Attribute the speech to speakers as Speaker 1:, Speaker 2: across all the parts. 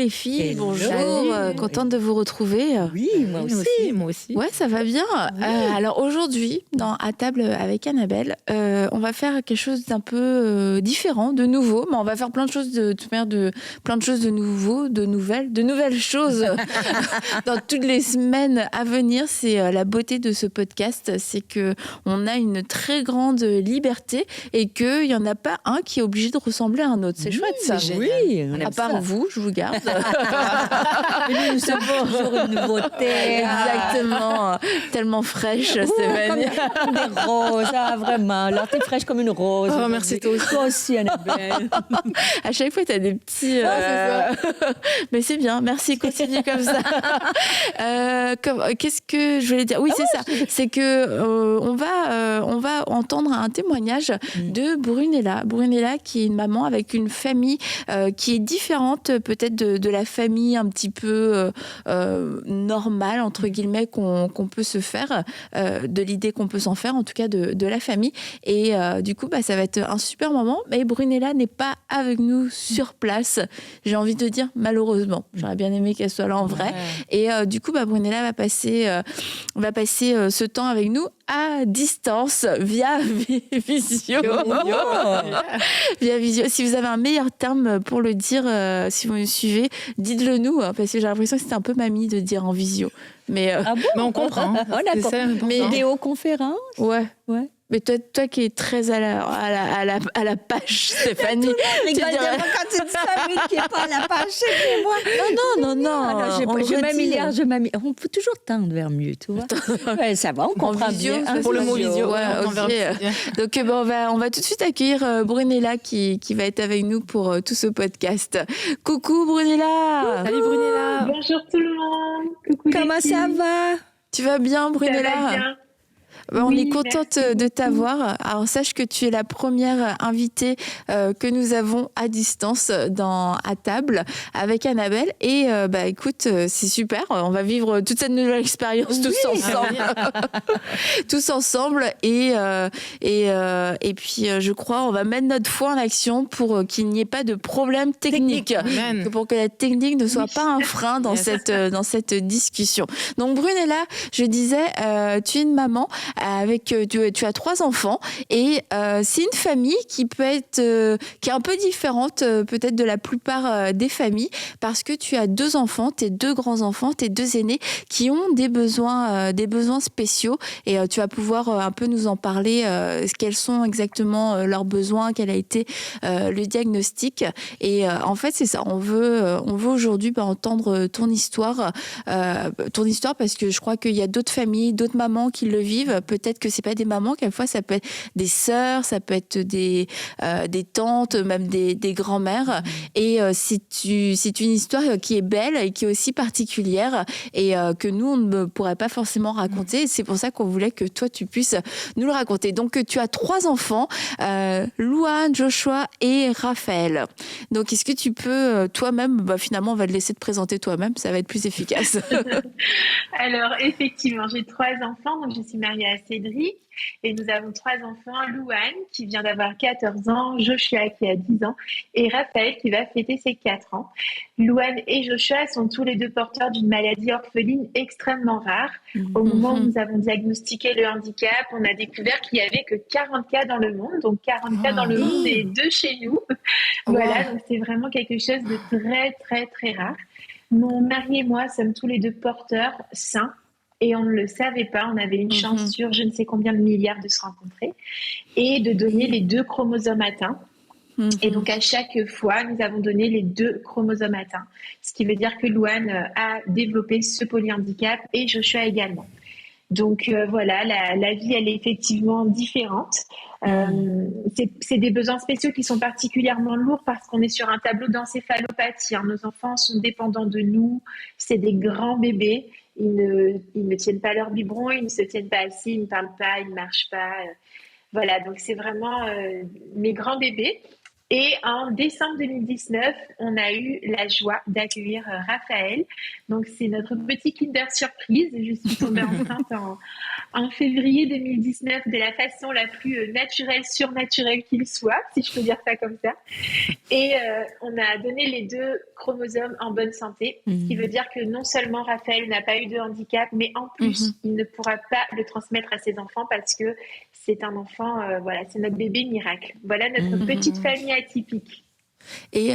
Speaker 1: les filles,
Speaker 2: Hello.
Speaker 1: bonjour,
Speaker 3: Salut.
Speaker 1: contente de vous retrouver.
Speaker 2: Oui, moi aussi.
Speaker 1: Ouais, ça va bien. Alors aujourd'hui, à table avec Annabelle, on va faire quelque chose d'un peu différent, de nouveau, mais on va faire plein de choses plein de choses de nouveau, de nouvelles choses dans toutes les semaines à venir. C'est la beauté de ce podcast, c'est que on a une très grande liberté et qu'il y en a pas un qui est obligé de ressembler à un autre. C'est chouette ça.
Speaker 2: Oui, on aime
Speaker 1: À part
Speaker 2: ça.
Speaker 1: vous, je vous garde.
Speaker 2: Mais nous sommes toujours une nouveauté.
Speaker 1: Exactement. Tellement fraîche,
Speaker 2: Ouh,
Speaker 1: Stéphanie.
Speaker 2: comme des roses, vraiment. Alors, t'es fraîche comme une rose.
Speaker 3: Oh, merci, toi aussi.
Speaker 2: Toi aussi, Annabelle.
Speaker 1: À chaque fois, tu as des petits... Mais c'est bien. Merci, continue comme ça. Qu'est-ce que je voulais dire? Oui, c'est ça. C'est que on va entendre un témoignage de Brunella. Brunella, qui est une maman avec une famille qui est différente peut-être de la famille un petit peu normale, entre guillemets, qu'on peut se faire, de l'idée qu'on peut s'en faire, en tout cas de la famille. Et du coup, ça va être un super moment. Mais Brunella n'est pas avec nous sur place. J'ai envie de dire malheureusement. J'aurais bien aimé qu'elle soit là en vrai. Et du coup, Brunella va passer ce temps avec nous à distance via visio. Via visio. Si vous avez un meilleur terme pour le dire, si vous me suivez, dites-le nous, parce que j'ai l'impression que c'était un peu mamie de dire en visio. Mais,
Speaker 2: Ah bon?
Speaker 3: Mais on comprend.
Speaker 2: Oh, d'accord.
Speaker 3: C'est ça,
Speaker 2: Mais vidéoconférence?
Speaker 1: ouais.
Speaker 2: Ouais.
Speaker 1: Mais toi qui es très à la pâche, Stéphanie.
Speaker 2: Rigole
Speaker 1: tu dirais-
Speaker 2: quand tu dis ça, lui qui n'est pas à la page, c'est moi.
Speaker 1: Non.
Speaker 2: Je m'amuse. On peut toujours tendre vers mieux, tu vois. Ouais, ça va, on comprend
Speaker 1: visio,
Speaker 2: bien.
Speaker 1: ça,
Speaker 3: Pour le mot visio,
Speaker 1: Ouais,
Speaker 3: on
Speaker 1: ok.
Speaker 3: verra bien.
Speaker 1: Donc on va tout de suite accueillir Brunella qui va être avec nous pour tout ce podcast. Coucou Brunella.
Speaker 3: Salut Brunella.
Speaker 4: Bonjour tout le monde. Coucou les
Speaker 2: Comment ça
Speaker 4: filles.
Speaker 2: va?
Speaker 1: Tu vas bien
Speaker 4: Ça
Speaker 1: Brunella?
Speaker 4: va bien.
Speaker 1: On
Speaker 4: Oui,
Speaker 1: est contente
Speaker 4: merci
Speaker 1: de t'avoir. Alors, sache que tu es la première invitée que nous avons à distance à table avec Annabelle. Et écoute, c'est super. On va vivre toute cette nouvelle expérience tous ensemble. Tous ensemble. Et puis, je crois, on va mettre notre foi en action pour qu'il n'y ait pas de problème technique.
Speaker 3: Amen.
Speaker 1: Pour que la technique ne soit pas un frein dans cette discussion. Donc, Brunella, je disais, tu es une maman tu as 3 enfants et c'est une famille qui peut être qui est un peu différente peut-être de la plupart des familles parce que tu as 2 enfants, tes 2 grands-enfants, tes 2 aînés qui ont des besoins spéciaux et tu vas pouvoir un peu nous en parler quels sont exactement leurs besoins, quel a été le diagnostic et en fait c'est ça, on veut aujourd'hui entendre ton histoire parce que je crois qu'il y a d'autres familles, d'autres mamans qui le vivent. Peut-être que c'est pas des mamans, quelquefois ça peut être des sœurs, ça peut être des tantes, même des grands-mères. Et c'est une histoire qui est belle et qui est aussi particulière et que nous on ne pourrait pas forcément raconter. C'est pour ça qu'on voulait que toi tu puisses nous le raconter. Donc tu as 3 enfants, Louane, Joshua et Raphaël. Donc est-ce que tu peux toi-même, finalement on va te laisser te présenter toi-même, ça va être plus efficace.
Speaker 4: Alors, effectivement, j'ai 3 enfants. Donc, je suis mariée à Cédric et nous avons 3 enfants. Louane, qui vient d'avoir 14 ans, Joshua, qui a 10 ans, et Raphaël, qui va fêter ses 4 ans. Louane et Joshua sont tous les 2 porteurs d'une maladie orpheline extrêmement rare. Au moment où nous avons diagnostiqué le handicap, on a découvert qu'il n'y avait que 40 cas dans le monde. Donc, 40 cas dans le monde et 2 chez nous. Voilà, donc c'est vraiment quelque chose de très, très, très rare. Mon mari et moi sommes tous les 2 porteurs sains et on ne le savait pas. On avait une chance sur je ne sais combien de milliards de se rencontrer et de donner les 2 chromosomes atteints. Et donc, à chaque fois, nous avons donné les 2 chromosomes atteints. Ce qui veut dire que Louane a développé ce polyhandicap et Joshua également. Donc voilà, la vie, elle est effectivement différente. C'est des besoins spéciaux qui sont particulièrement lourds parce qu'on est sur un tableau d'encéphalopathie. Nos enfants sont dépendants de nous. C'est des grands bébés. Ils ne tiennent pas leur biberon, ils ne se tiennent pas assis, ils ne parlent pas, ils ne marchent pas. Voilà, donc c'est vraiment mes grands bébés. Et en décembre 2019, on a eu la joie d'accueillir Raphaël. Donc, c'est notre petit Kinder surprise. Je suis tombée enceinte en février 2019 de la façon la plus naturelle, surnaturelle qu'il soit, si je peux dire ça comme ça. Et on a donné les 2 chromosomes en bonne santé, ce qui veut dire que non seulement Raphaël n'a pas eu de handicap, mais en plus, il ne pourra pas le transmettre à ses enfants parce que c'est un enfant, voilà, c'est notre bébé miracle. Voilà notre petite famille atypique.
Speaker 1: Et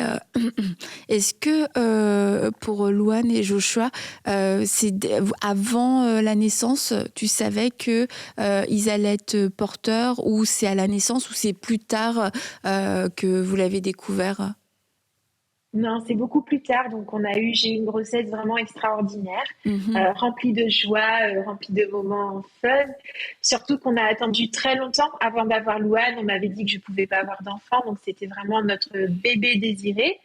Speaker 1: est-ce que pour Louane et Joshua, avant la naissance, tu savais que ils allaient être porteurs, ou c'est à la naissance, ou c'est plus tard que vous l'avez découvert?
Speaker 4: Non, c'est beaucoup plus tard. Donc, j'ai eu une grossesse vraiment extraordinaire, remplie de joie, remplie de moments fun. Surtout qu'on a attendu très longtemps avant d'avoir Louane. On m'avait dit que je pouvais pas avoir d'enfant, donc c'était vraiment notre bébé désiré.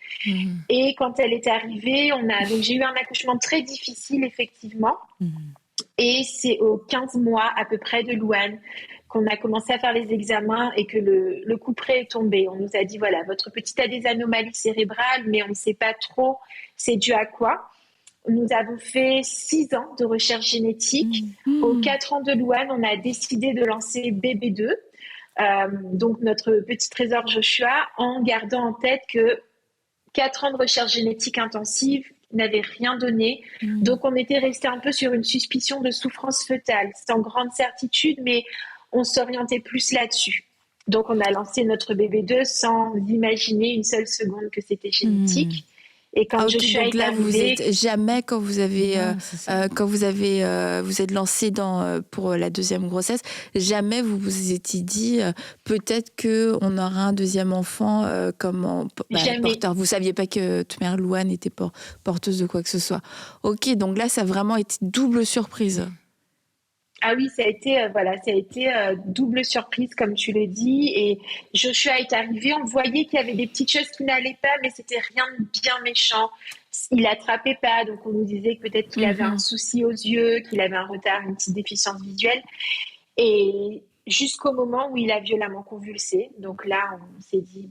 Speaker 4: Et quand elle est arrivée, donc j'ai eu un accouchement très difficile, effectivement. Et c'est aux 15 mois à peu près de Louane qu'on a commencé à faire les examens et que le couperet est tombé. On nous a dit, voilà, votre petite a des anomalies cérébrales, mais on ne sait pas trop c'est dû à quoi. Nous avons fait 6 ans de recherche génétique. Aux 4 ans de Louane, on a décidé de lancer BB2, donc notre petit trésor Joshua, en gardant en tête que 4 ans de recherche génétique intensive n'avaient rien donné. Donc, on était resté un peu sur une suspicion de souffrance fœtale, sans grande certitude, mais on s'orientait plus là-dessus. Donc, on a lancé notre BB2 sans imaginer une seule seconde que c'était génétique. Et quand Joshua
Speaker 1: donc
Speaker 4: est
Speaker 1: là,
Speaker 4: arrivé,
Speaker 1: vous êtes jamais, quand vous êtes lancé pour la deuxième grossesse, jamais vous vous étiez dit peut-être que on aura un deuxième enfant porteur. Vous saviez pas que ta mère Louane était porteuse de quoi que ce soit. Ok, donc là, ça a vraiment été double surprise.
Speaker 4: Ah oui, ça a été double surprise, comme tu le dis. Et Joshua est arrivé, on voyait qu'il y avait des petites choses qui n'allaient pas, mais c'était rien de bien méchant. Il attrapait pas, donc on nous disait que peut-être qu'il avait un souci aux yeux, qu'il avait un retard, une petite déficience visuelle. Et jusqu'au moment où il a violemment convulsé. Donc là, on s'est dit,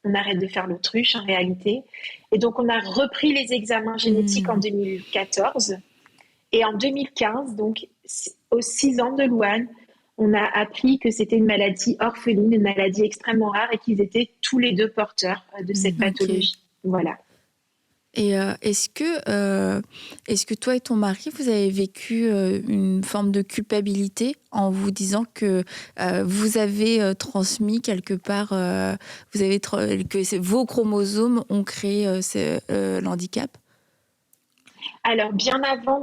Speaker 4: on arrête de faire l'autruche en réalité. Et donc on a repris les examens génétiques en 2014. Et en 2015, donc aux 6 ans de Louane, on a appris que c'était une maladie orpheline, une maladie extrêmement rare, et qu'ils étaient tous les 2 porteurs de cette pathologie. Voilà.
Speaker 1: Et est-ce que toi et ton mari, vous avez vécu une forme de culpabilité en vous disant que vous avez transmis quelque part, que vos chromosomes ont créé l'handicap?
Speaker 4: Alors, bien avant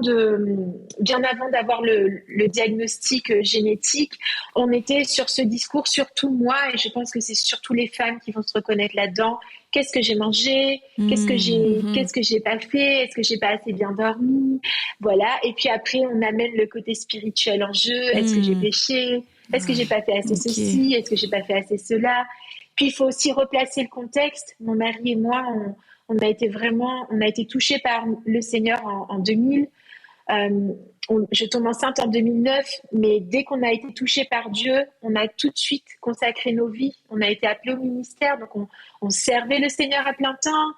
Speaker 4: d'avoir le diagnostic génétique, on était sur ce discours, surtout moi, et je pense que c'est surtout les femmes qui vont se reconnaître là-dedans. Qu'est-ce que j'ai mangé? Qu'est-ce que j'ai pas fait? Est-ce que j'ai pas assez bien dormi? Voilà. Et puis après, on amène le côté spirituel en jeu. Est-ce que j'ai péché? Est-ce que j'ai pas fait assez ceci? Est-ce que j'ai pas fait assez cela? Puis il faut aussi replacer le contexte. Mon mari et moi, on a été touchés par le Seigneur en 2000. Je tombe enceinte en 2009, mais dès qu'on a été touchés par Dieu, on a tout de suite consacré nos vies. On a été appelés au ministère, donc on servait le Seigneur à plein temps.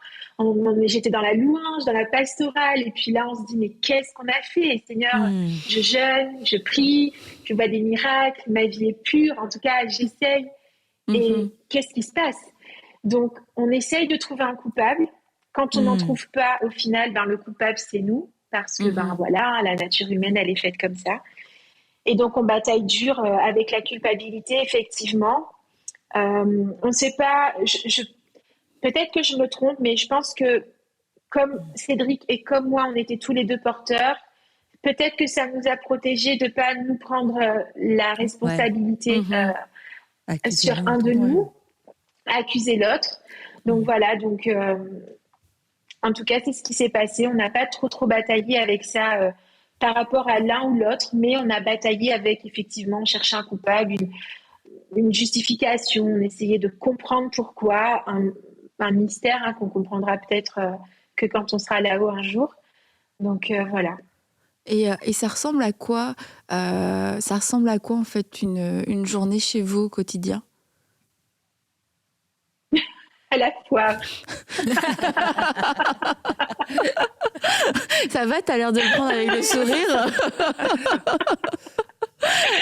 Speaker 4: J'étais dans la louange, dans la pastorale, et puis là, on se dit, mais qu'est-ce qu'on a fait, Seigneur? Je jeûne, je prie, je vois des miracles, ma vie est pure, en tout cas, j'essaye. Et qu'est-ce qui se passe? Donc, on essaye de trouver un coupable. Quand on n'en trouve pas, au final, le coupable, c'est nous. Parce que, voilà, la nature humaine, elle est faite comme ça. Et donc, on bataille dur avec la culpabilité, effectivement. On ne sait pas... peut-être que je me trompe, mais je pense que comme Cédric et comme moi, on était tous les 2 porteurs, peut-être que ça nous a protégés de ne pas nous prendre la responsabilité sur un de nous, accuser l'autre. Donc voilà, en tout cas, c'est ce qui s'est passé. On n'a pas trop bataillé avec ça par rapport à l'un ou l'autre, mais on a bataillé avec, effectivement, chercher un coupable, une justification. On essayait de comprendre pourquoi, un mystère qu'on comprendra peut-être que quand on sera là-haut un jour. Donc voilà.
Speaker 1: Et ça ressemble à quoi en fait une journée chez vous au quotidien?
Speaker 4: à la foire.
Speaker 1: Ça va, t'as l'air de le prendre avec le sourire.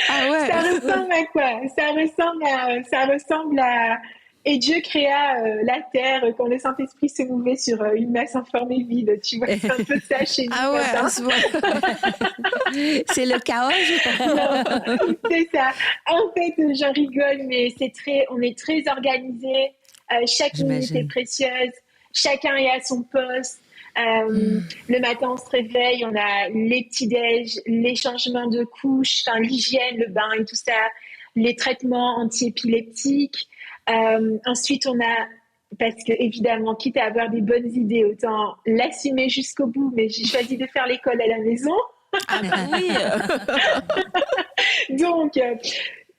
Speaker 1: Ah ouais.
Speaker 4: Ça ressemble à quoi? Ça ressemble à... Et Dieu créa la terre quand le Saint-Esprit se mouvait sur une masse informée vide. Tu vois, c'est un peu ça chez nous.
Speaker 1: Ah ouais,
Speaker 4: matin.
Speaker 2: C'est le chaos.
Speaker 4: Non, c'est ça. En fait, j'en rigole, mais on est très organisés. Chaque minute est précieuse. Chacun est à son poste. Le matin, on se réveille, on a les petits-déj, les changements de couches, l'hygiène, le bain et tout ça, les traitements anti-épileptiques. Ensuite, on a, parce que évidemment, quitte à avoir des bonnes idées, autant l'assumer jusqu'au bout, mais j'ai choisi de faire l'école à la maison.
Speaker 1: Ah bah oui.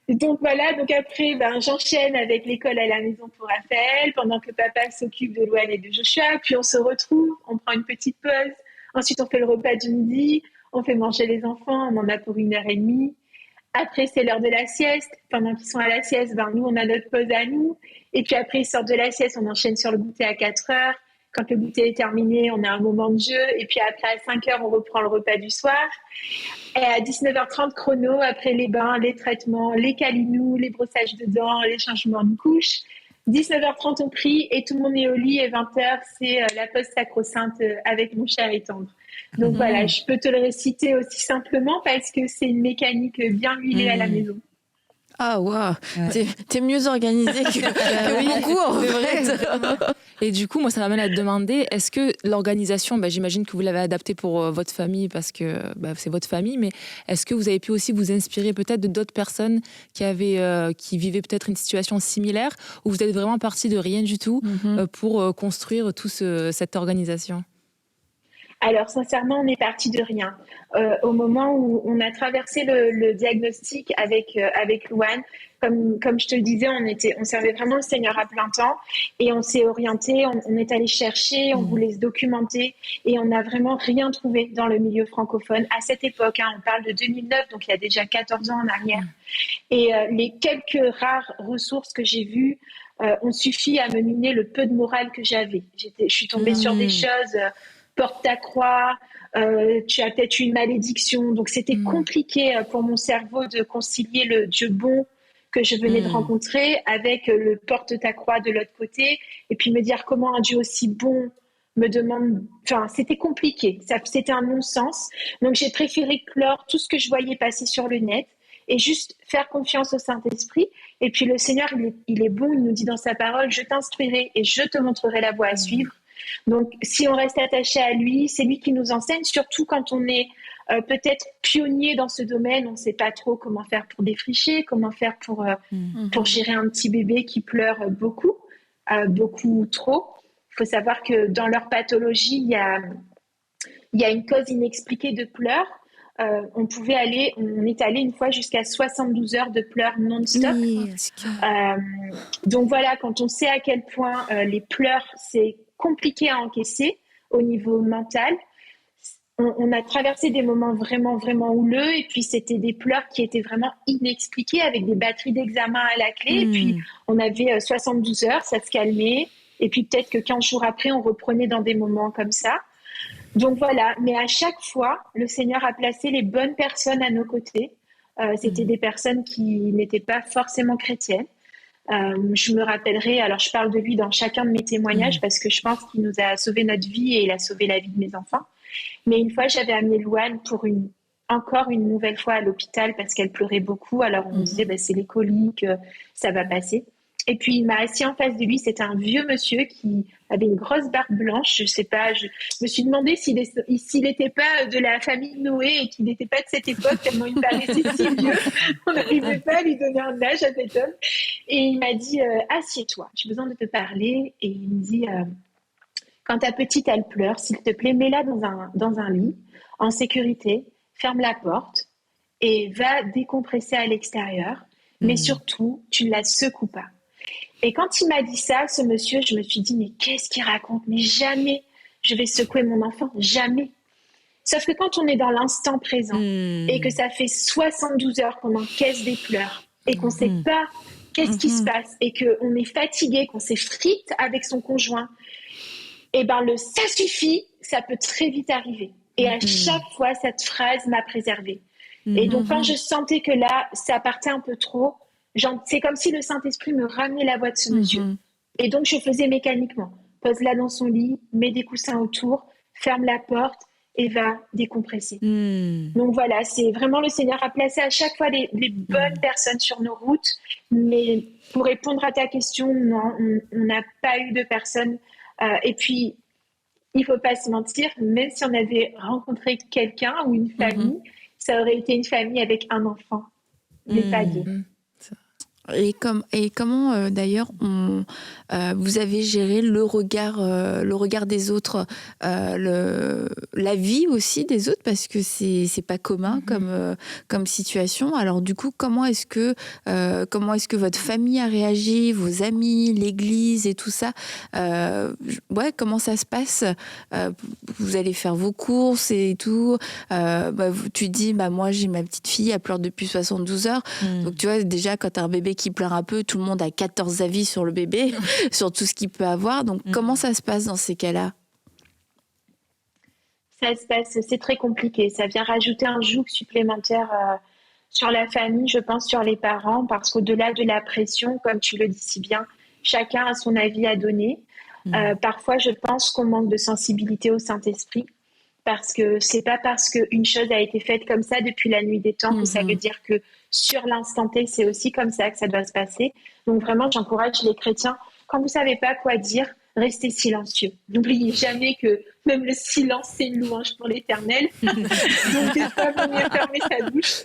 Speaker 4: Donc voilà, donc après, j'enchaîne avec l'école à la maison pour Raphaël, pendant que papa s'occupe de Louane et de Joshua, puis on se retrouve, on prend une petite pause, ensuite on fait le repas du midi, on fait manger les enfants, on en a pour 1h30. Après, c'est l'heure de la sieste. Pendant qu'ils sont à la sieste, nous, on a notre pause à nous. Et puis après, ils sortent de la sieste, on enchaîne sur le goûter à 4h. Quand le goûter est terminé, on a un moment de jeu. Et puis après, à 5h, on reprend le repas du soir. Et à 19h30, chrono, après les bains, les traitements, les câlinous, les brossages de dents, les changements de couches. 19h30, on prie et tout le monde est au lit. Et 20h, c'est la pause sacro-sainte avec mon cher et tendre. Donc voilà, je peux te le réciter aussi simplement parce que c'est une mécanique bien huilée à la maison.
Speaker 1: Ah waouh, t'es mieux organisée que mon cours en fait.
Speaker 3: Et du coup, moi, ça m'amène à te demander, est-ce que l'organisation, j'imagine que vous l'avez adaptée pour votre famille parce que c'est votre famille, mais est-ce que vous avez pu aussi vous inspirer peut-être de d'autres personnes qui vivaient peut-être une situation similaire, ou vous êtes vraiment parti de rien du tout pour construire cette organisation?
Speaker 4: Alors, sincèrement, on est parti de rien. Au moment où on a traversé le diagnostic avec Louane, comme je te le disais, on servait vraiment le Seigneur à plein temps et on s'est orienté, on est allé chercher, on voulait se documenter et on n'a vraiment rien trouvé dans le milieu francophone à cette époque. On parle de 2009, donc il y a déjà 14 ans en arrière. Et les quelques rares ressources que j'ai vues ont suffi à me miner le peu de morale que j'avais. Je suis tombée sur des choses... porte ta croix, tu as peut-être une malédiction. Donc, c'était compliqué pour mon cerveau de concilier le Dieu bon que je venais de rencontrer avec le porte ta croix de l'autre côté. Et puis me dire comment un Dieu aussi bon me demande... Enfin, c'était compliqué. C'était un non-sens. Donc, j'ai préféré clore tout ce que je voyais passer sur le net et juste faire confiance au Saint-Esprit. Et puis, le Seigneur, il est bon. Il nous dit dans sa parole, je t'instruirai et je te montrerai la voie à suivre. Donc, si on reste attaché à lui, c'est lui qui nous enseigne, surtout quand on est peut-être pionnier dans ce domaine, on ne sait pas trop comment faire pour défricher, comment faire pour gérer un petit bébé qui pleure beaucoup trop. Il faut savoir que dans leur pathologie, il y a une cause inexpliquée de pleurs. On est allé une fois jusqu'à 72 heures de pleurs non-stop. Donc voilà, quand on sait à quel point les pleurs, c'est compliqué à encaisser au niveau mental. On a traversé des moments vraiment, vraiment houleux et puis c'était des pleurs qui étaient vraiment inexpliqués avec des batteries d'examen à la clé. Et puis on avait 72 heures, ça se calmait. Et puis peut-être que 15 jours après, on reprenait dans des moments comme ça. Donc voilà, mais à chaque fois, le Seigneur a placé les bonnes personnes à nos côtés. C'était des personnes qui n'étaient pas forcément chrétiennes. Je me rappellerai, alors je parle de lui dans chacun de mes témoignages parce que je pense qu'il nous a sauvé notre vie et il a sauvé la vie de mes enfants. Mais une fois, j'avais amené Louane encore une nouvelle fois à l'hôpital parce qu'elle pleurait beaucoup. Alors on me disait, c'est les coliques, ça va passer. Et puis, il m'a assis en face de lui. C'était un vieux monsieur qui avait une grosse barbe blanche. Je sais pas, je me suis demandé s'il n'était pas de la famille Noé et qu'il n'était pas de cette époque, tellement il paraissait si vieux. On n'arrivait pas à lui donner un âge à cet homme. Et il m'a dit, assieds-toi, j'ai besoin de te parler. Et il me dit, quand ta petite, elle pleure, s'il te plaît, mets-la dans un lit, en sécurité, ferme la porte et va décompresser à l'extérieur. Mais surtout, tu ne la secoues pas. Et quand il m'a dit ça, ce monsieur, je me suis dit, mais qu'est-ce qu'il raconte? Mais jamais je vais secouer mon enfant, jamais. Sauf que quand on est dans l'instant présent et que ça fait 72 heures qu'on encaisse des pleurs et qu'on ne sait pas qu'est-ce qui se passe et qu'on est fatigué, qu'on s'effrite avec son conjoint, et ben ça suffit, ça peut très vite arriver. Et à chaque fois, cette phrase m'a préservée. Et donc, quand je sentais que là, ça partait un peu trop, c'est comme si le Saint-Esprit me ramenait la voix de ce monsieur. Et donc, je faisais mécaniquement. Pose-la dans son lit, mets des coussins autour, ferme la porte et va décompresser. Donc voilà, c'est vraiment le Seigneur a placé à chaque fois les bonnes personnes sur nos routes. Mais pour répondre à ta question, non, on n'a pas eu de personnes. Et puis, il ne faut pas se mentir, même si on avait rencontré quelqu'un ou une famille, ça aurait été une famille avec un enfant, mais pas deux.
Speaker 1: Et comment d'ailleurs vous avez géré le regard des autres, la vie aussi des autres, parce que c'est pas commun comme situation. Alors du coup, comment est-ce que votre famille a réagi, vos amis, l'église et tout ça, comment ça se passe? Vous allez faire vos courses et tout. Tu dis moi j'ai ma petite fille, elle pleure depuis 72 heures. Donc tu vois, déjà quand t'as un bébé qui pleure un peu, tout le monde a 14 avis sur le bébé, sur tout ce qu'il peut avoir. Donc, comment ça se passe dans ces cas-là?
Speaker 4: Ça se passe, c'est très compliqué. Ça vient rajouter un joug supplémentaire sur la famille, je pense, sur les parents, parce qu'au-delà de la pression, comme tu le dis si bien, chacun a son avis à donner. Parfois, je pense qu'on manque de sensibilité au Saint-Esprit, parce que c'est pas parce qu'une chose a été faite comme ça depuis la nuit des temps que ça veut dire que sur l'instant T, c'est aussi comme ça que ça doit se passer. Donc vraiment, j'encourage les chrétiens, quand vous savez pas quoi dire, restez silencieux. N'oubliez jamais que même le silence, c'est une louange pour l'Éternel. Donc des fois, il vaut mieux fermer sa bouche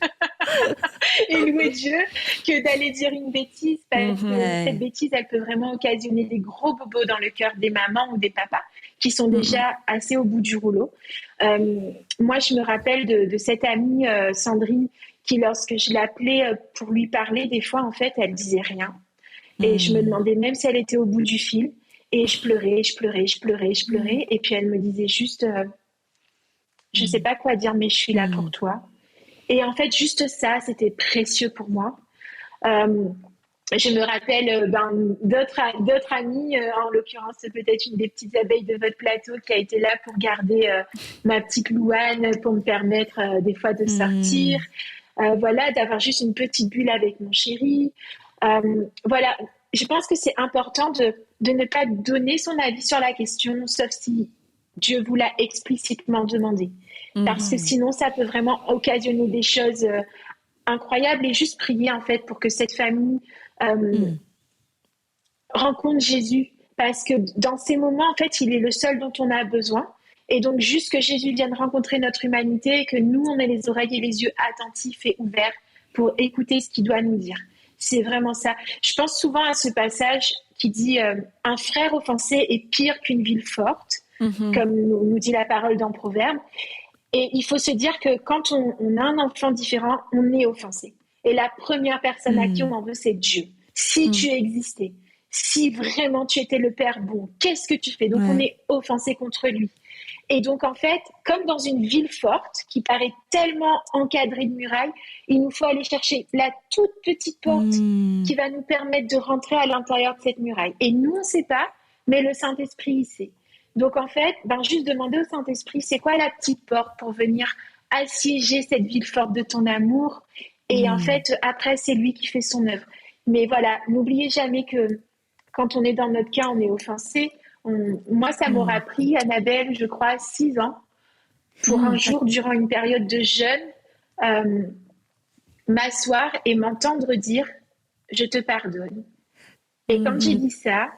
Speaker 4: et louer Dieu que d'aller dire une bêtise, parce que cette bêtise, elle peut vraiment occasionner des gros bobos dans le cœur des mamans ou des papas qui sont déjà assez au bout du rouleau. Moi, je me rappelle de cette amie, Sandrine, qui, lorsque je l'appelais pour lui parler, des fois, en fait, elle disait rien. Et je me demandais même si elle était au bout du fil. Et je pleurais. Et puis, elle me disait juste, je ne sais pas quoi dire, mais je suis là pour toi. Et en fait, juste ça, c'était précieux pour moi. Je me rappelle d'autres amis, en l'occurrence peut-être une des petites abeilles de votre plateau qui a été là pour garder ma petite Louane, pour me permettre des fois de sortir. D'avoir juste une petite bulle avec mon chéri. Je pense que c'est important de ne pas donner son avis sur la question, sauf si Dieu vous l'a explicitement demandé. Parce que sinon, ça peut vraiment occasionner des choses incroyables, et juste prier en fait pour que cette famille rencontre Jésus. Parce que dans ces moments, en fait, il est le seul dont on a besoin. Et donc, juste que Jésus vienne rencontrer notre humanité et que nous, on ait les oreilles et les yeux attentifs et ouverts pour écouter ce qu'il doit nous dire. C'est vraiment ça. Je pense souvent à ce passage qui dit un frère offensé est pire qu'une ville forte, comme nous dit la parole dans Proverbes. Et il faut se dire que quand on a un enfant différent, on est offensé. Et la première personne à qui on en veut, c'est Dieu. Si tu existais, si vraiment tu étais le Père bon, qu'est-ce que tu fais? Donc on est offensé contre lui. Et donc, en fait, comme dans une ville forte qui paraît tellement encadrée de murailles, il nous faut aller chercher la toute petite porte qui va nous permettre de rentrer à l'intérieur de cette muraille. Et nous, on ne sait pas, mais le Saint-Esprit, il sait. Donc, en fait, juste demander au Saint-Esprit, c'est quoi la petite porte pour venir assiéger cette ville forte de ton amour? Et en fait, après, c'est lui qui fait son œuvre. Mais voilà, n'oubliez jamais que quand on est dans notre cas, on est offensé. Moi, ça m'aura pris, Annabelle, je crois, 6 ans pour un jour, durant une période de jeûne, m'asseoir et m'entendre dire « je te pardonne ». Et quand j'ai dit ça,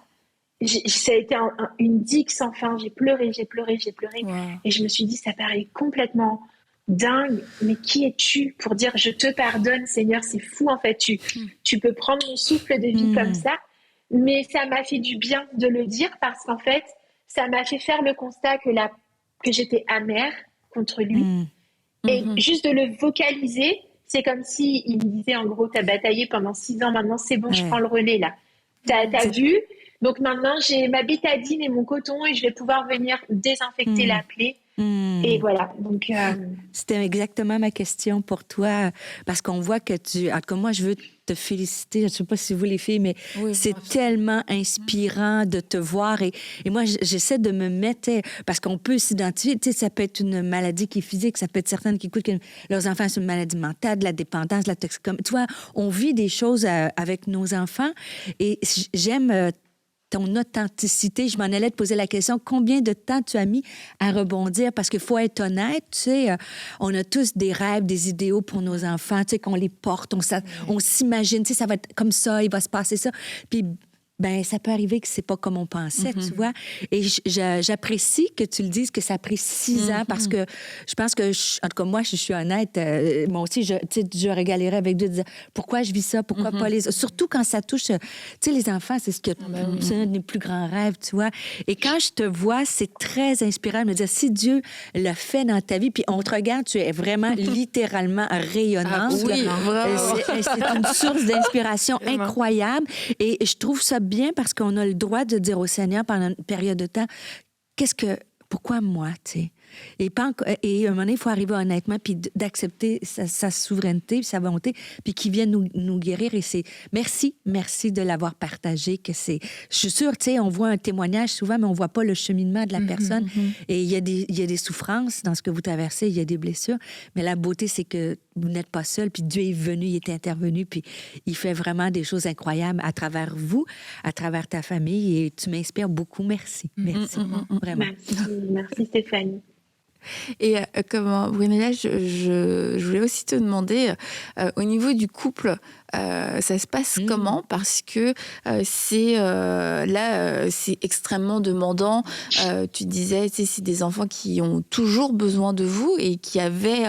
Speaker 4: ça a été une digue sans fin. J'ai pleuré. Wow. Et je me suis dit, ça paraît complètement dingue, mais qui es-tu pour dire « je te pardonne, Seigneur ». C'est fou, en fait. Tu peux prendre mon souffle de vie comme ça. Mais ça m'a fait du bien de le dire, parce qu'en fait, ça m'a fait faire le constat que j'étais amère contre lui. Et juste de le vocaliser, c'est comme si il me disait, en gros, t'as bataillé pendant 6 ans, maintenant c'est bon, je prends le relais là. T'as vu? Donc maintenant, j'ai ma bétadine et mon coton et je vais pouvoir venir désinfecter la plaie Et voilà, donc...
Speaker 2: C'était exactement ma question pour toi, parce qu'on voit que en tout cas, moi, je veux te féliciter. Je ne sais pas si vous, les filles, mais c'est tellement inspirant de te voir. Et moi, j'essaie de me mettre, parce qu'on peut s'identifier. Tu sais, ça peut être une maladie qui est physique, ça peut être certaines qui écoutent que leurs enfants sont une maladie mentale, de la dépendance, de la toxicomanie. Tu vois, on vit des choses avec nos enfants. Et j'aime ton authenticité. Je m'en allais te poser la question, combien de temps tu as mis à rebondir? Parce qu'il faut être honnête, tu sais, on a tous des rêves, des idéaux pour nos enfants, tu sais, qu'on les porte, on s'imagine, tu sais, ça va être comme ça, il va se passer ça. Puis, ben ça peut arriver que c'est pas comme on pensait, tu vois. Et j'apprécie que tu le dises, que ça a pris 6 ans, parce que je pense que, en tout cas, moi, je suis honnête, moi aussi, j'aurais galéré avec Dieu de dire, pourquoi je vis ça, pourquoi pas les... Surtout quand ça touche, tu sais, les enfants, c'est c'est un des plus grands rêves, tu vois. Et quand je te vois, c'est très inspirant de me dire, si Dieu l'a fait dans ta vie, puis on te regarde, tu es vraiment littéralement rayonnante.
Speaker 1: Oui, vraiment.
Speaker 2: C'est une source d'inspiration incroyable. Et je trouve ça bien parce qu'on a le droit de dire au Seigneur pendant une période de temps, pourquoi moi, tu sais? Et à un moment donné, il faut arriver honnêtement puis d'accepter sa souveraineté, sa volonté, puis qu'il vienne nous guérir. Et c'est merci de l'avoir partagé. Je suis sûre, tu sais, on voit un témoignage souvent, mais on voit pas le cheminement de la personne. Et il y a des souffrances dans ce que vous traversez, il y a des blessures. Mais la beauté, c'est que vous n'êtes pas seul, puis Dieu est venu, il est intervenu, puis il fait vraiment des choses incroyables à travers vous, à travers ta famille. Et tu m'inspires beaucoup. Merci. Merci. Vraiment.
Speaker 4: Merci Stéphanie.
Speaker 1: Et Brunella, je voulais aussi te demander, au niveau du couple, ça se passe comment? Parce que c'est extrêmement demandant. Tu disais, c'est des enfants qui ont toujours besoin de vous et qui avaient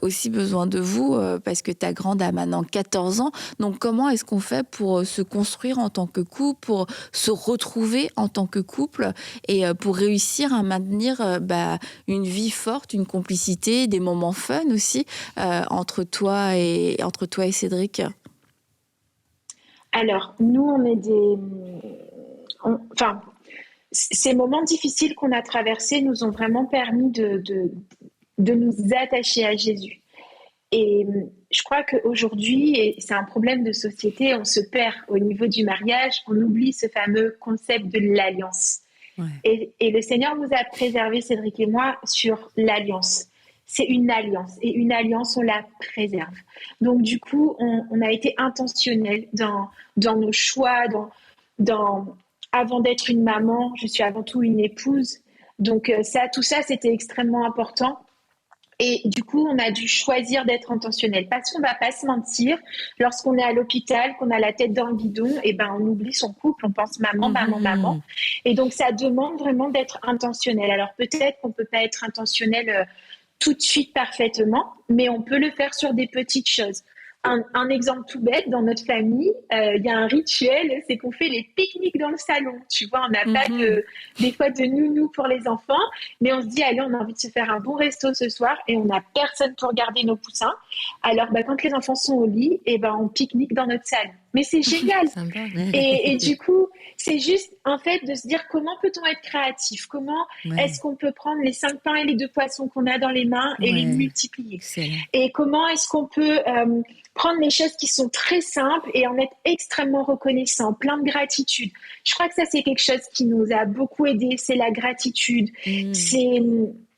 Speaker 1: aussi besoin de vous parce que ta grande a maintenant 14 ans. Donc, comment est-ce qu'on fait pour se construire en tant que couple, pour se retrouver en tant que couple et pour réussir à maintenir une vie forte, une complicité, des moments fun aussi entre toi et Cédric?
Speaker 4: Alors, nous, on est ces moments difficiles qu'on a traversés nous ont vraiment permis de nous attacher à Jésus. Et je crois qu'aujourd'hui, et c'est un problème de société, on se perd au niveau du mariage, on oublie ce fameux concept de l'alliance. Ouais. Et le Seigneur nous a préservés, Cédric et moi, sur l'alliance. C'est une alliance. Et une alliance, on la préserve. Donc, du coup, on a été intentionnels dans nos choix. Avant d'être une maman, je suis avant tout une épouse. Donc, tout ça, c'était extrêmement important. Et du coup, on a dû choisir d'être intentionnel. Parce qu'on ne va pas se mentir, lorsqu'on est à l'hôpital, qu'on a la tête dans le guidon, on oublie son couple, on pense maman. Et donc, ça demande vraiment d'être intentionnel. Alors, peut-être qu'on ne peut pas être intentionnel tout de suite parfaitement, mais on peut le faire sur des petites choses. Un exemple tout bête, dans notre famille, il y a un rituel, c'est qu'on fait les pique-niques dans le salon. Tu vois, on n'a pas des fois de nounou pour les enfants, mais on se dit, allez, on a envie de se faire un bon resto ce soir et on n'a personne pour garder nos poussins. Alors, quand les enfants sont au lit, on pique-nique dans notre salon. Mais c'est génial. Et du coup, c'est juste, en fait, de se dire comment peut-on être créatif? Comment est-ce qu'on peut prendre les 5 pains et les 2 poissons qu'on a dans les mains et les multiplier? Et comment est-ce qu'on peut prendre les choses qui sont très simples et en être extrêmement reconnaissant, plein de gratitude. Je crois que ça, c'est quelque chose qui nous a beaucoup aidé, c'est la gratitude. C'est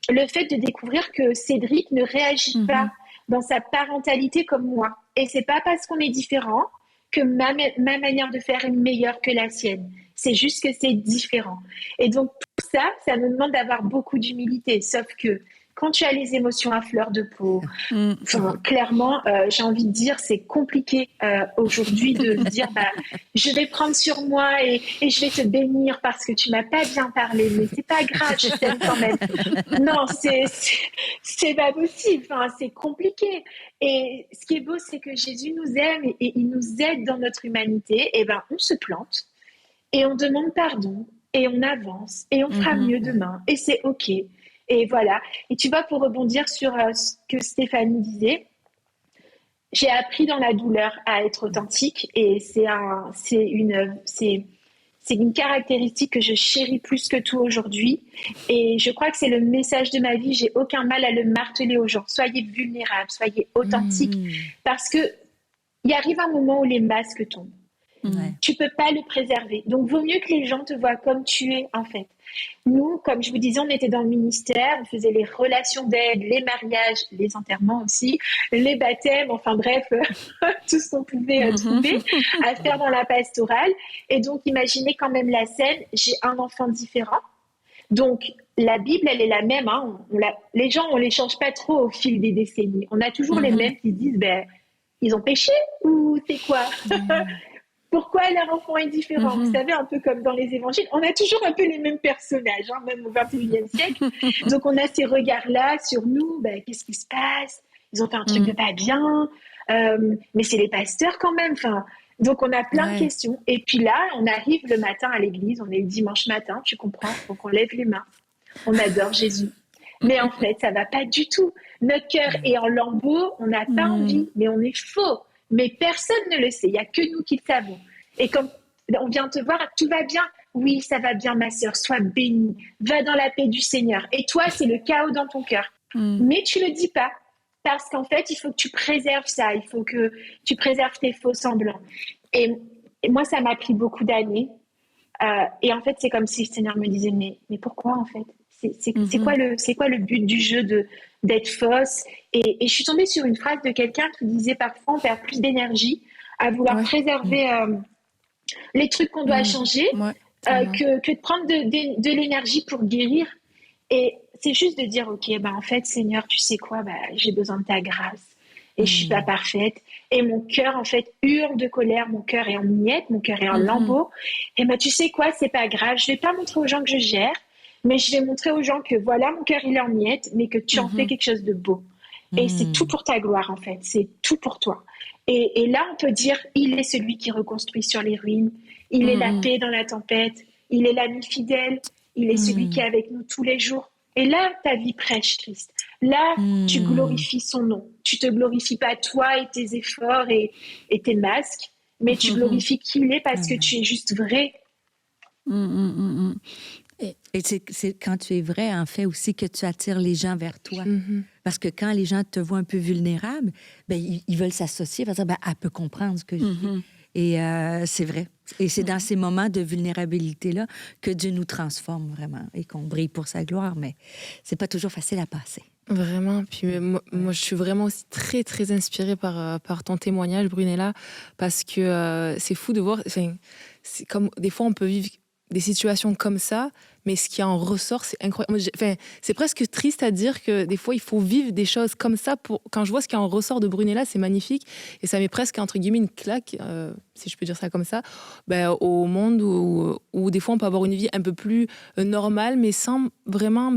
Speaker 4: le fait de découvrir que Cédric ne réagit pas dans sa parentalité comme moi. Et c'est pas parce qu'on est différent que ma manière de faire est meilleure que la sienne. C'est juste que c'est différent. Et donc, tout ça, ça nous demande d'avoir beaucoup d'humilité. Sauf que quand tu as les émotions à fleur de peau, clairement, j'ai envie de dire, c'est compliqué aujourd'hui de dire, je vais prendre sur moi et je vais te bénir parce que tu m'as pas bien parlé, mais c'est pas grave, je t'aime quand même. Non, c'est pas possible. Enfin, c'est compliqué. Et ce qui est beau, c'est que Jésus nous aime et il nous aide dans notre humanité. Et on se plante et on demande pardon et on avance et on fera mieux demain et c'est OK. Et voilà. Et tu vois, pour rebondir sur ce que Stéphanie disait, j'ai appris dans la douleur à être authentique et c'est C'est une caractéristique que je chéris plus que tout aujourd'hui. Et je crois que c'est le message de ma vie. J'ai aucun mal à le marteler aux gens. Soyez vulnérables, soyez authentiques. Parce que il arrive un moment où les masques tombent. Tu peux pas le préserver. Donc, vaut mieux que les gens te voient comme tu es, en fait. Nous, comme je vous disais, on était dans le ministère, on faisait les relations d'aide, les mariages, les enterrements aussi, les baptêmes, enfin bref, tout ce qu'on pouvait trouver à faire dans la pastorale. Et donc, imaginez quand même la scène, j'ai un enfant différent. Donc, la Bible, elle est la même. Hein. Les gens, on les change pas trop au fil des décennies. On a toujours les mêmes qui se disent, ils ont péché ou c'est quoi Pourquoi leur enfant est différent Vous savez, un peu comme dans les évangiles, on a toujours un peu les mêmes personnages, hein, même au XXIe siècle. Donc, on a ces regards-là sur nous. Qu'est-ce qui se passe Ils ont fait un truc de pas bien. Mais c'est les pasteurs quand même. Enfin, donc, on a plein de questions. Et puis là, on arrive le matin à l'église. On est le dimanche matin, tu comprends. Donc, on lève les mains. On adore Jésus. Mais en fait, ça va pas du tout. Notre cœur est en lambeaux. On n'a pas envie, mais on est faux. Mais personne ne le sait, il n'y a que nous qui le savons. Et comme on vient te voir, tout va bien. Oui, ça va bien, ma sœur, sois bénie. Va dans la paix du Seigneur. Et toi, c'est le chaos dans ton cœur. Mais tu ne le dis pas. Parce qu'en fait, il faut que tu préserves ça. Il faut que tu préserves tes faux semblants. Et moi, ça m'a pris beaucoup d'années. Et en fait, c'est comme si le Seigneur me disait, mais pourquoi en fait c'est quoi le but du jeu d'être fausse et je suis tombée sur une phrase de quelqu'un qui disait parfois on perd plus d'énergie à vouloir préserver les trucs qu'on doit changer que de prendre de l'énergie pour guérir. Et c'est juste de dire ok, en fait Seigneur, tu sais quoi, j'ai besoin de ta grâce et je suis pas parfaite et mon cœur en fait hurle de colère, mon cœur est en miettes, mon cœur est en lambeaux et tu sais quoi, c'est pas grave, je vais pas montrer aux gens que je gère, mais je vais montrer aux gens que voilà, mon cœur il est en miettes, mais que tu en fais quelque chose de beau. Et c'est tout pour ta gloire en fait, c'est tout pour toi. Et là on peut dire, il est celui qui reconstruit sur les ruines, il est la paix dans la tempête, il est l'ami fidèle, il est celui qui est avec nous tous les jours. Et là, ta vie prêche Christ. Là, tu glorifies son nom. Tu te glorifies pas toi et tes efforts et tes masques, mais tu glorifies qui il est parce que tu es juste vrai.
Speaker 2: Et c'est quand tu es vrai, en fait, aussi que tu attires les gens vers toi. Parce que quand les gens te voient un peu vulnérable, ils veulent s'associer parce que elle peut comprendre ce que je dis. Et c'est vrai. Et c'est dans ces moments de vulnérabilité-là que Dieu nous transforme vraiment et qu'on brille pour sa gloire. Mais c'est pas toujours facile à passer.
Speaker 3: Vraiment. Puis moi, je suis vraiment aussi très, très inspirée par ton témoignage, Brunella, parce que c'est fou de voir... C'est comme, des fois, on peut vivre des situations comme ça, mais ce qui en ressort, c'est incroyable. C'est presque triste à dire que des fois, il faut vivre des choses comme ça. Quand je vois ce qui en ressort de Brunella, c'est magnifique. Et ça met presque, entre guillemets, une claque, si je peux dire ça comme ça, au monde où des fois, on peut avoir une vie un peu plus normale, mais sans vraiment,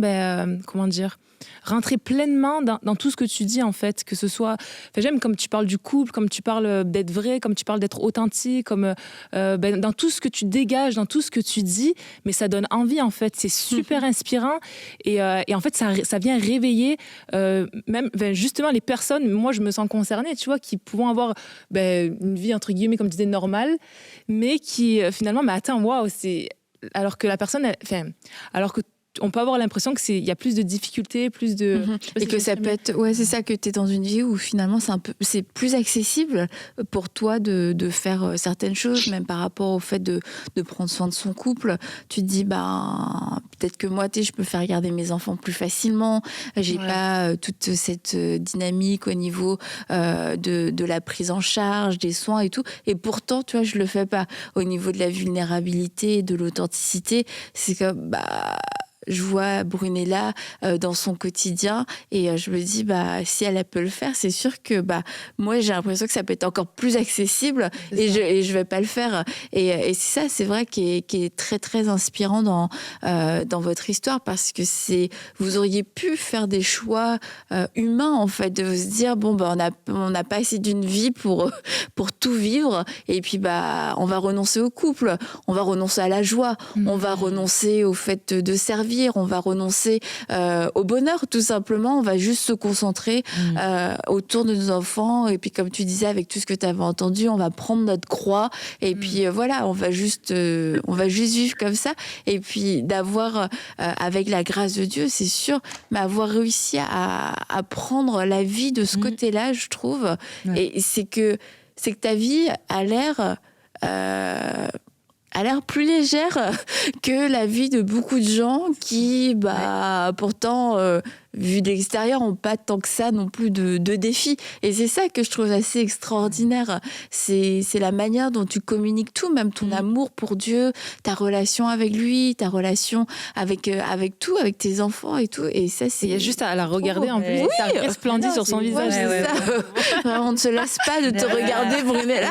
Speaker 3: comment dire, rentrer pleinement dans tout ce que tu dis, en fait. Que ce soit... j'aime comme tu parles du couple, comme tu parles d'être vrai, comme tu parles d'être authentique, comme dans tout ce que tu dégages, dans tout ce que tu dis, mais ça donne envie, en fait. C'est super inspirant. Et en fait, ça vient réveiller même justement les personnes, moi, je me sens concernée, tu vois, qui pourront avoir une vie, entre guillemets, comme tu disais, normale, mais qui, finalement, attends, waouh, c'est... Alors que la personne... alors que on peut avoir l'impression qu'il y a plus de difficultés, plus de...
Speaker 1: Et que ça peut être... Ouais, c'est ça, que tu es dans une vie où finalement c'est plus accessible pour toi de faire certaines choses, même par rapport au fait de prendre soin de son couple. Tu te dis, peut-être que moi, je peux faire garder mes enfants plus facilement. J'ai pas toute cette dynamique au niveau de la prise en charge, des soins et tout. Et pourtant, tu vois, je le fais pas. Au niveau de la vulnérabilité, de l'authenticité, c'est comme... je vois Brunella dans son quotidien et je me dis si elle peut le faire, c'est sûr que moi j'ai l'impression que ça peut être encore plus accessible et je vais pas le faire et c'est ça, c'est vrai qui est très très inspirant dans votre histoire, parce que vous auriez pu faire des choix humains, en fait, de se dire on n'a pas assez d'une vie pour tout vivre, et puis on va renoncer au couple, on va renoncer à la joie, on va renoncer au fait de servir, servir, on va renoncer au bonheur, tout simplement. On va juste se concentrer autour de nos enfants. Et puis, comme tu disais, avec tout ce que tu avais entendu, on va prendre notre croix. Et puis, voilà, on va juste vivre comme ça. Et puis, d'avoir, avec la grâce de Dieu, c'est sûr, mais avoir réussi à prendre la vie de ce côté-là, je trouve. Ouais. Et c'est que ta vie a l'air plus légère que la vie de beaucoup de gens qui, pourtant, vu de l'extérieur, n'ont pas tant que ça non plus de défis. Et c'est ça que je trouve assez extraordinaire. C'est la manière dont tu communiques tout, même ton amour pour Dieu, ta relation avec lui, ta relation avec tout, avec tes enfants et tout. Et ça, c'est...
Speaker 3: Il y a juste à la regarder en plus.
Speaker 1: Oui,
Speaker 3: ça resplendit sur son visage.
Speaker 1: Ouais. On ne se lasse pas de te regarder, Brunella.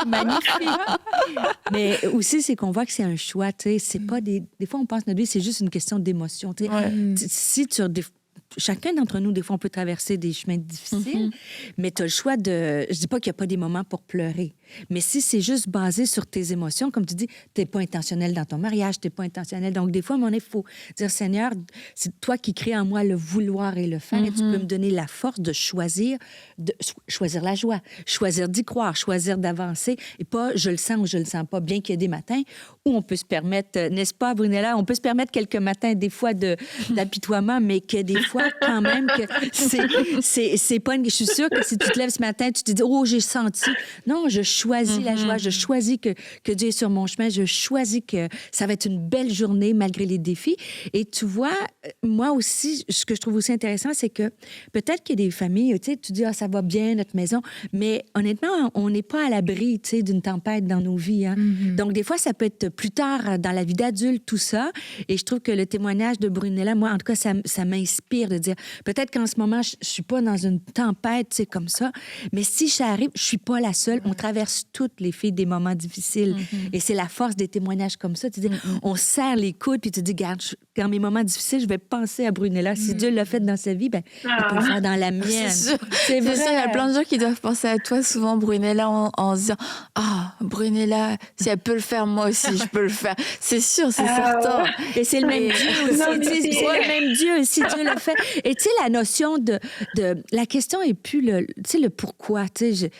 Speaker 2: Magnifique. Mais aussi, c'est qu'on voit que c'est un choix. C'est pas des fois, on pense notre vie, c'est juste une question d'émotion. Si chacun d'entre nous, des fois, on peut traverser des chemins difficiles, mais tu as le choix de... Je dis pas qu'il n'y a pas des moments pour pleurer, mais si c'est juste basé sur tes émotions, comme tu dis, tu n'es pas intentionnel dans ton mariage, tu n'es pas intentionnel. Donc, des fois, il faut dire, Seigneur, c'est toi qui crées en moi le vouloir et le faire, et tu peux me donner la force de choisir la joie, choisir d'y croire, choisir d'avancer, et pas je le sens ou je le sens pas, bien qu'il y ait des matins où on peut se permettre, n'est-ce pas, Brunella, on peut se permettre quelques matins, des fois, d'apitoiement, mais que des fois, quand même, que c'est pas je suis sûre que si tu te lèves ce matin, tu te dis, oh, j'ai senti. Non, je choisis la joie, je choisis que Dieu est sur mon chemin, je choisis que ça va être une belle journée malgré les défis. Et tu vois, moi aussi, ce que je trouve aussi intéressant, c'est que peut-être qu'il y a des familles, tu sais, tu dis, ah, ça va bien, notre maison, mais honnêtement, on n'est pas à l'abri, tu sais, d'une tempête dans nos vies. Hein. Donc, des fois, ça peut être plus tard dans la vie d'adulte, tout ça. Et je trouve que le témoignage de Brunella, moi, en tout cas, ça m'inspire de dire, peut-être qu'en ce moment, je suis pas dans une tempête, tu sais, comme ça, mais si ça arrive, je suis pas la seule. On traverse toutes les filles des moments difficiles. Et c'est la force des témoignages comme ça. Tu dis, on serre les coudes, puis tu dis, regarde, dans mes moments difficiles, je vais penser à Brunella. Si Dieu l'a fait dans sa vie, il peut le faire dans la mienne.
Speaker 1: C'est vrai. Il y a plein de gens qui doivent penser à toi, souvent, Brunella, en se disant, Brunella, si elle peut le faire, moi aussi, je peux le faire. C'est sûr, c'est certain.
Speaker 2: Et c'est le même Dieu aussi. C'est le même Dieu, si Dieu le fait. Et tu sais, la notion de la question est plus le pourquoi. Tu sais,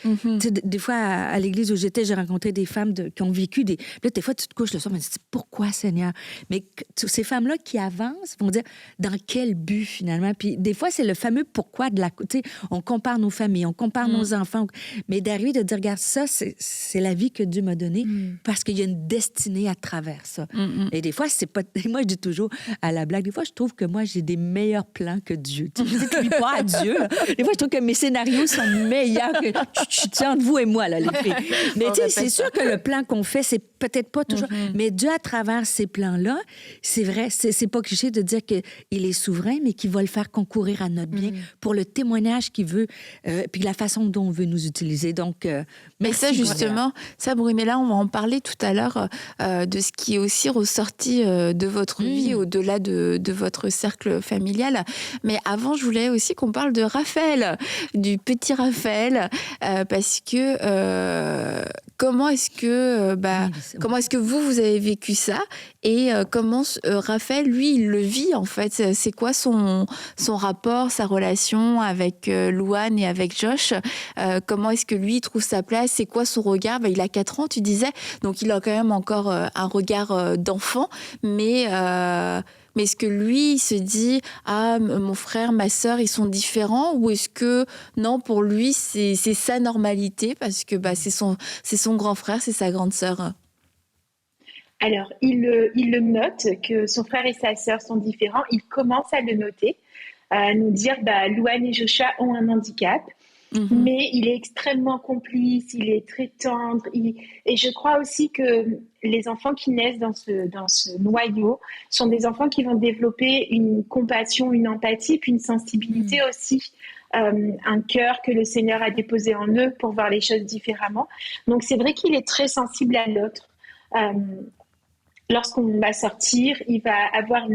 Speaker 2: des fois, à l'église où j'étais, j'ai rencontré des femmes qui ont vécu des... Là, des fois, tu te couches le soir, mais tu te dis, pourquoi, Seigneur? Mais ces femmes-là qui avancent vont dire, dans quel but, finalement? Puis des fois, c'est le fameux pourquoi de la... Tu sais, on compare nos familles, on compare nos enfants, mais d'arriver de dire, regarde, ça, c'est la vie que Dieu m'a donnée parce qu'il y a une destinée à travers ça. Et des fois, c'est pas... Moi, je dis toujours à la blague, des fois, je trouve que moi, j'ai des meilleurs plans que Dieu. Tu ne cries pas à Dieu. Là. Des fois, je trouve que mes scénarios sont meilleurs que... Je tiens entre vous et moi, là, les filles. Mais tu sais, c'est sûr que le plan qu'on fait, c'est peut-être pas toujours... Mais Dieu, à travers ces plans-là, c'est vrai, c'est pas cliché de dire qu'il est souverain, mais qu'il va le faire concourir à notre bien pour le témoignage qu'il veut, puis la façon dont on veut nous utiliser. Donc,
Speaker 1: mais ça, justement, ça, Brunella, on va en parler tout à l'heure de ce qui est aussi ressorti de votre vie, au-delà de votre cercle familial. Mais avant, je voulais aussi qu'on parle de Raphaël, du petit Raphaël, parce que comment est-ce que vous avez vécu ça et comment Raphaël, lui, il le vit en fait. C'est quoi son rapport, sa relation avec Louane et avec Josh? Comment est-ce que lui, il trouve sa place? C'est quoi son regard? Il a 4 ans, tu disais, donc il a quand même encore un regard d'enfant, mais est-ce que lui, il se dit « Ah, mon frère, ma sœur, ils sont différents » ou est-ce que, non, pour lui, c'est sa normalité parce que c'est son grand frère, c'est sa grande sœur?
Speaker 4: Alors, il le note que son frère et sa sœur sont différents. Il commence à le noter, à nous dire Louane et Joshua ont un handicap. Mais il est extrêmement complice, il est très tendre. Et je crois aussi que les enfants qui naissent dans ce noyau sont des enfants qui vont développer une compassion, une empathie, puis une sensibilité aussi, un cœur que le Seigneur a déposé en eux pour voir les choses différemment. Donc c'est vrai qu'il est très sensible à l'autre. Lorsqu'on va sortir, il va avoir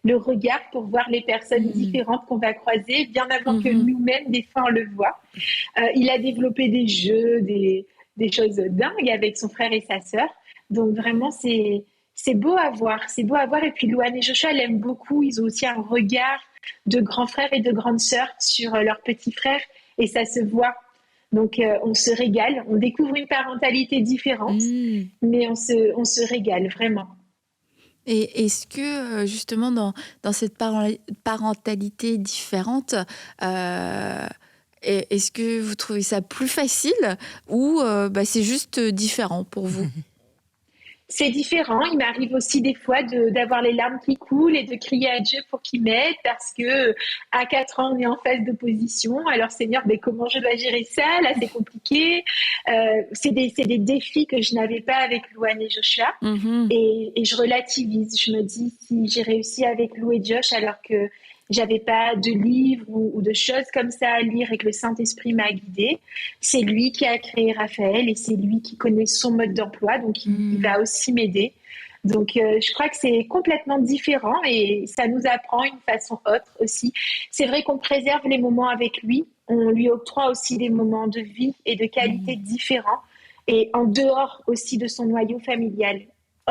Speaker 4: le regard pour voir les personnes différentes qu'on va croiser, bien avant que nous-mêmes, des fois, on le voit. Il a développé des jeux, des choses dingues avec son frère et sa sœur. Donc, vraiment, c'est c'est beau à voir, c'est beau à voir. Et puis Louane et Joshua l'aiment beaucoup. Ils ont aussi un regard de grands frères et de grandes sœurs sur leurs petits frères, et ça se voit. Donc on se régale, on découvre une parentalité différente, mais on se régale vraiment.
Speaker 1: Et est-ce que justement dans cette parentalité différente, est-ce que vous trouvez ça plus facile ou c'est juste différent pour vous?
Speaker 4: C'est différent. Il m'arrive aussi des fois d'avoir les larmes qui coulent et de crier à Dieu pour qu'il m'aide, parce que à 4 ans, on est en phase d'opposition. Alors Seigneur, comment je dois gérer ça? Là, c'est compliqué. C'est des défis que je n'avais pas avec Louane et Joshua. Et je relativise. Je me dis, si j'ai réussi avec Lou et Josh alors que j'avais pas de livres ou de choses comme ça à lire et que le Saint-Esprit m'a guidée, c'est lui qui a créé Raphaël et c'est lui qui connaît son mode d'emploi, donc il va aussi m'aider. Donc je crois que c'est complètement différent et ça nous apprend une façon autre aussi. C'est vrai qu'on préserve les moments avec lui, on lui octroie aussi des moments de vie et de qualité différents, et en dehors aussi de son noyau familial.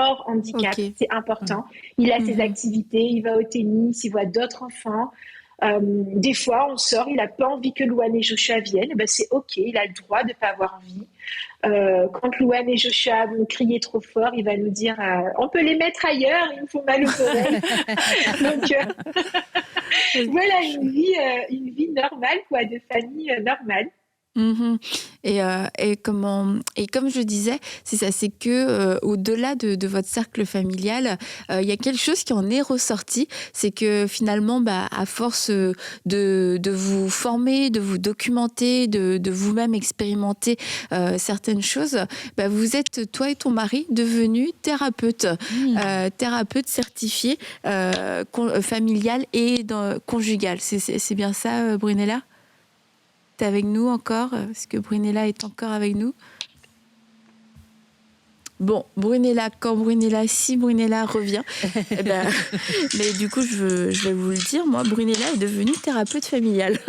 Speaker 4: Hors handicap, c'est important. Il a ses activités, il va au tennis, il voit d'autres enfants. Des fois, on sort, il n'a pas envie que Louane et Joshua viennent. C'est OK, il a le droit de ne pas avoir envie. Quand Louane et Joshua vont crier trop fort, il va nous dire on peut les mettre ailleurs, ils me font mal aux oreilles. Donc, voilà, une vie normale, quoi, de famille normale.
Speaker 1: Et comme je disais, c'est ça, c'est que au-delà de votre cercle familial, il y a quelque chose qui en est ressorti, c'est que finalement, à force de vous former, de vous documenter, de vous-même expérimenter certaines choses, vous êtes, toi et ton mari, devenus thérapeutes, thérapeutes certifiés familial et conjugal. C'est bien ça, Brunella? T'es avec nous encore? Est-ce que Brunella est encore avec nous? Bon, si Brunella revient, mais du coup, je vais vous le dire, moi, Brunella est devenue thérapeute familiale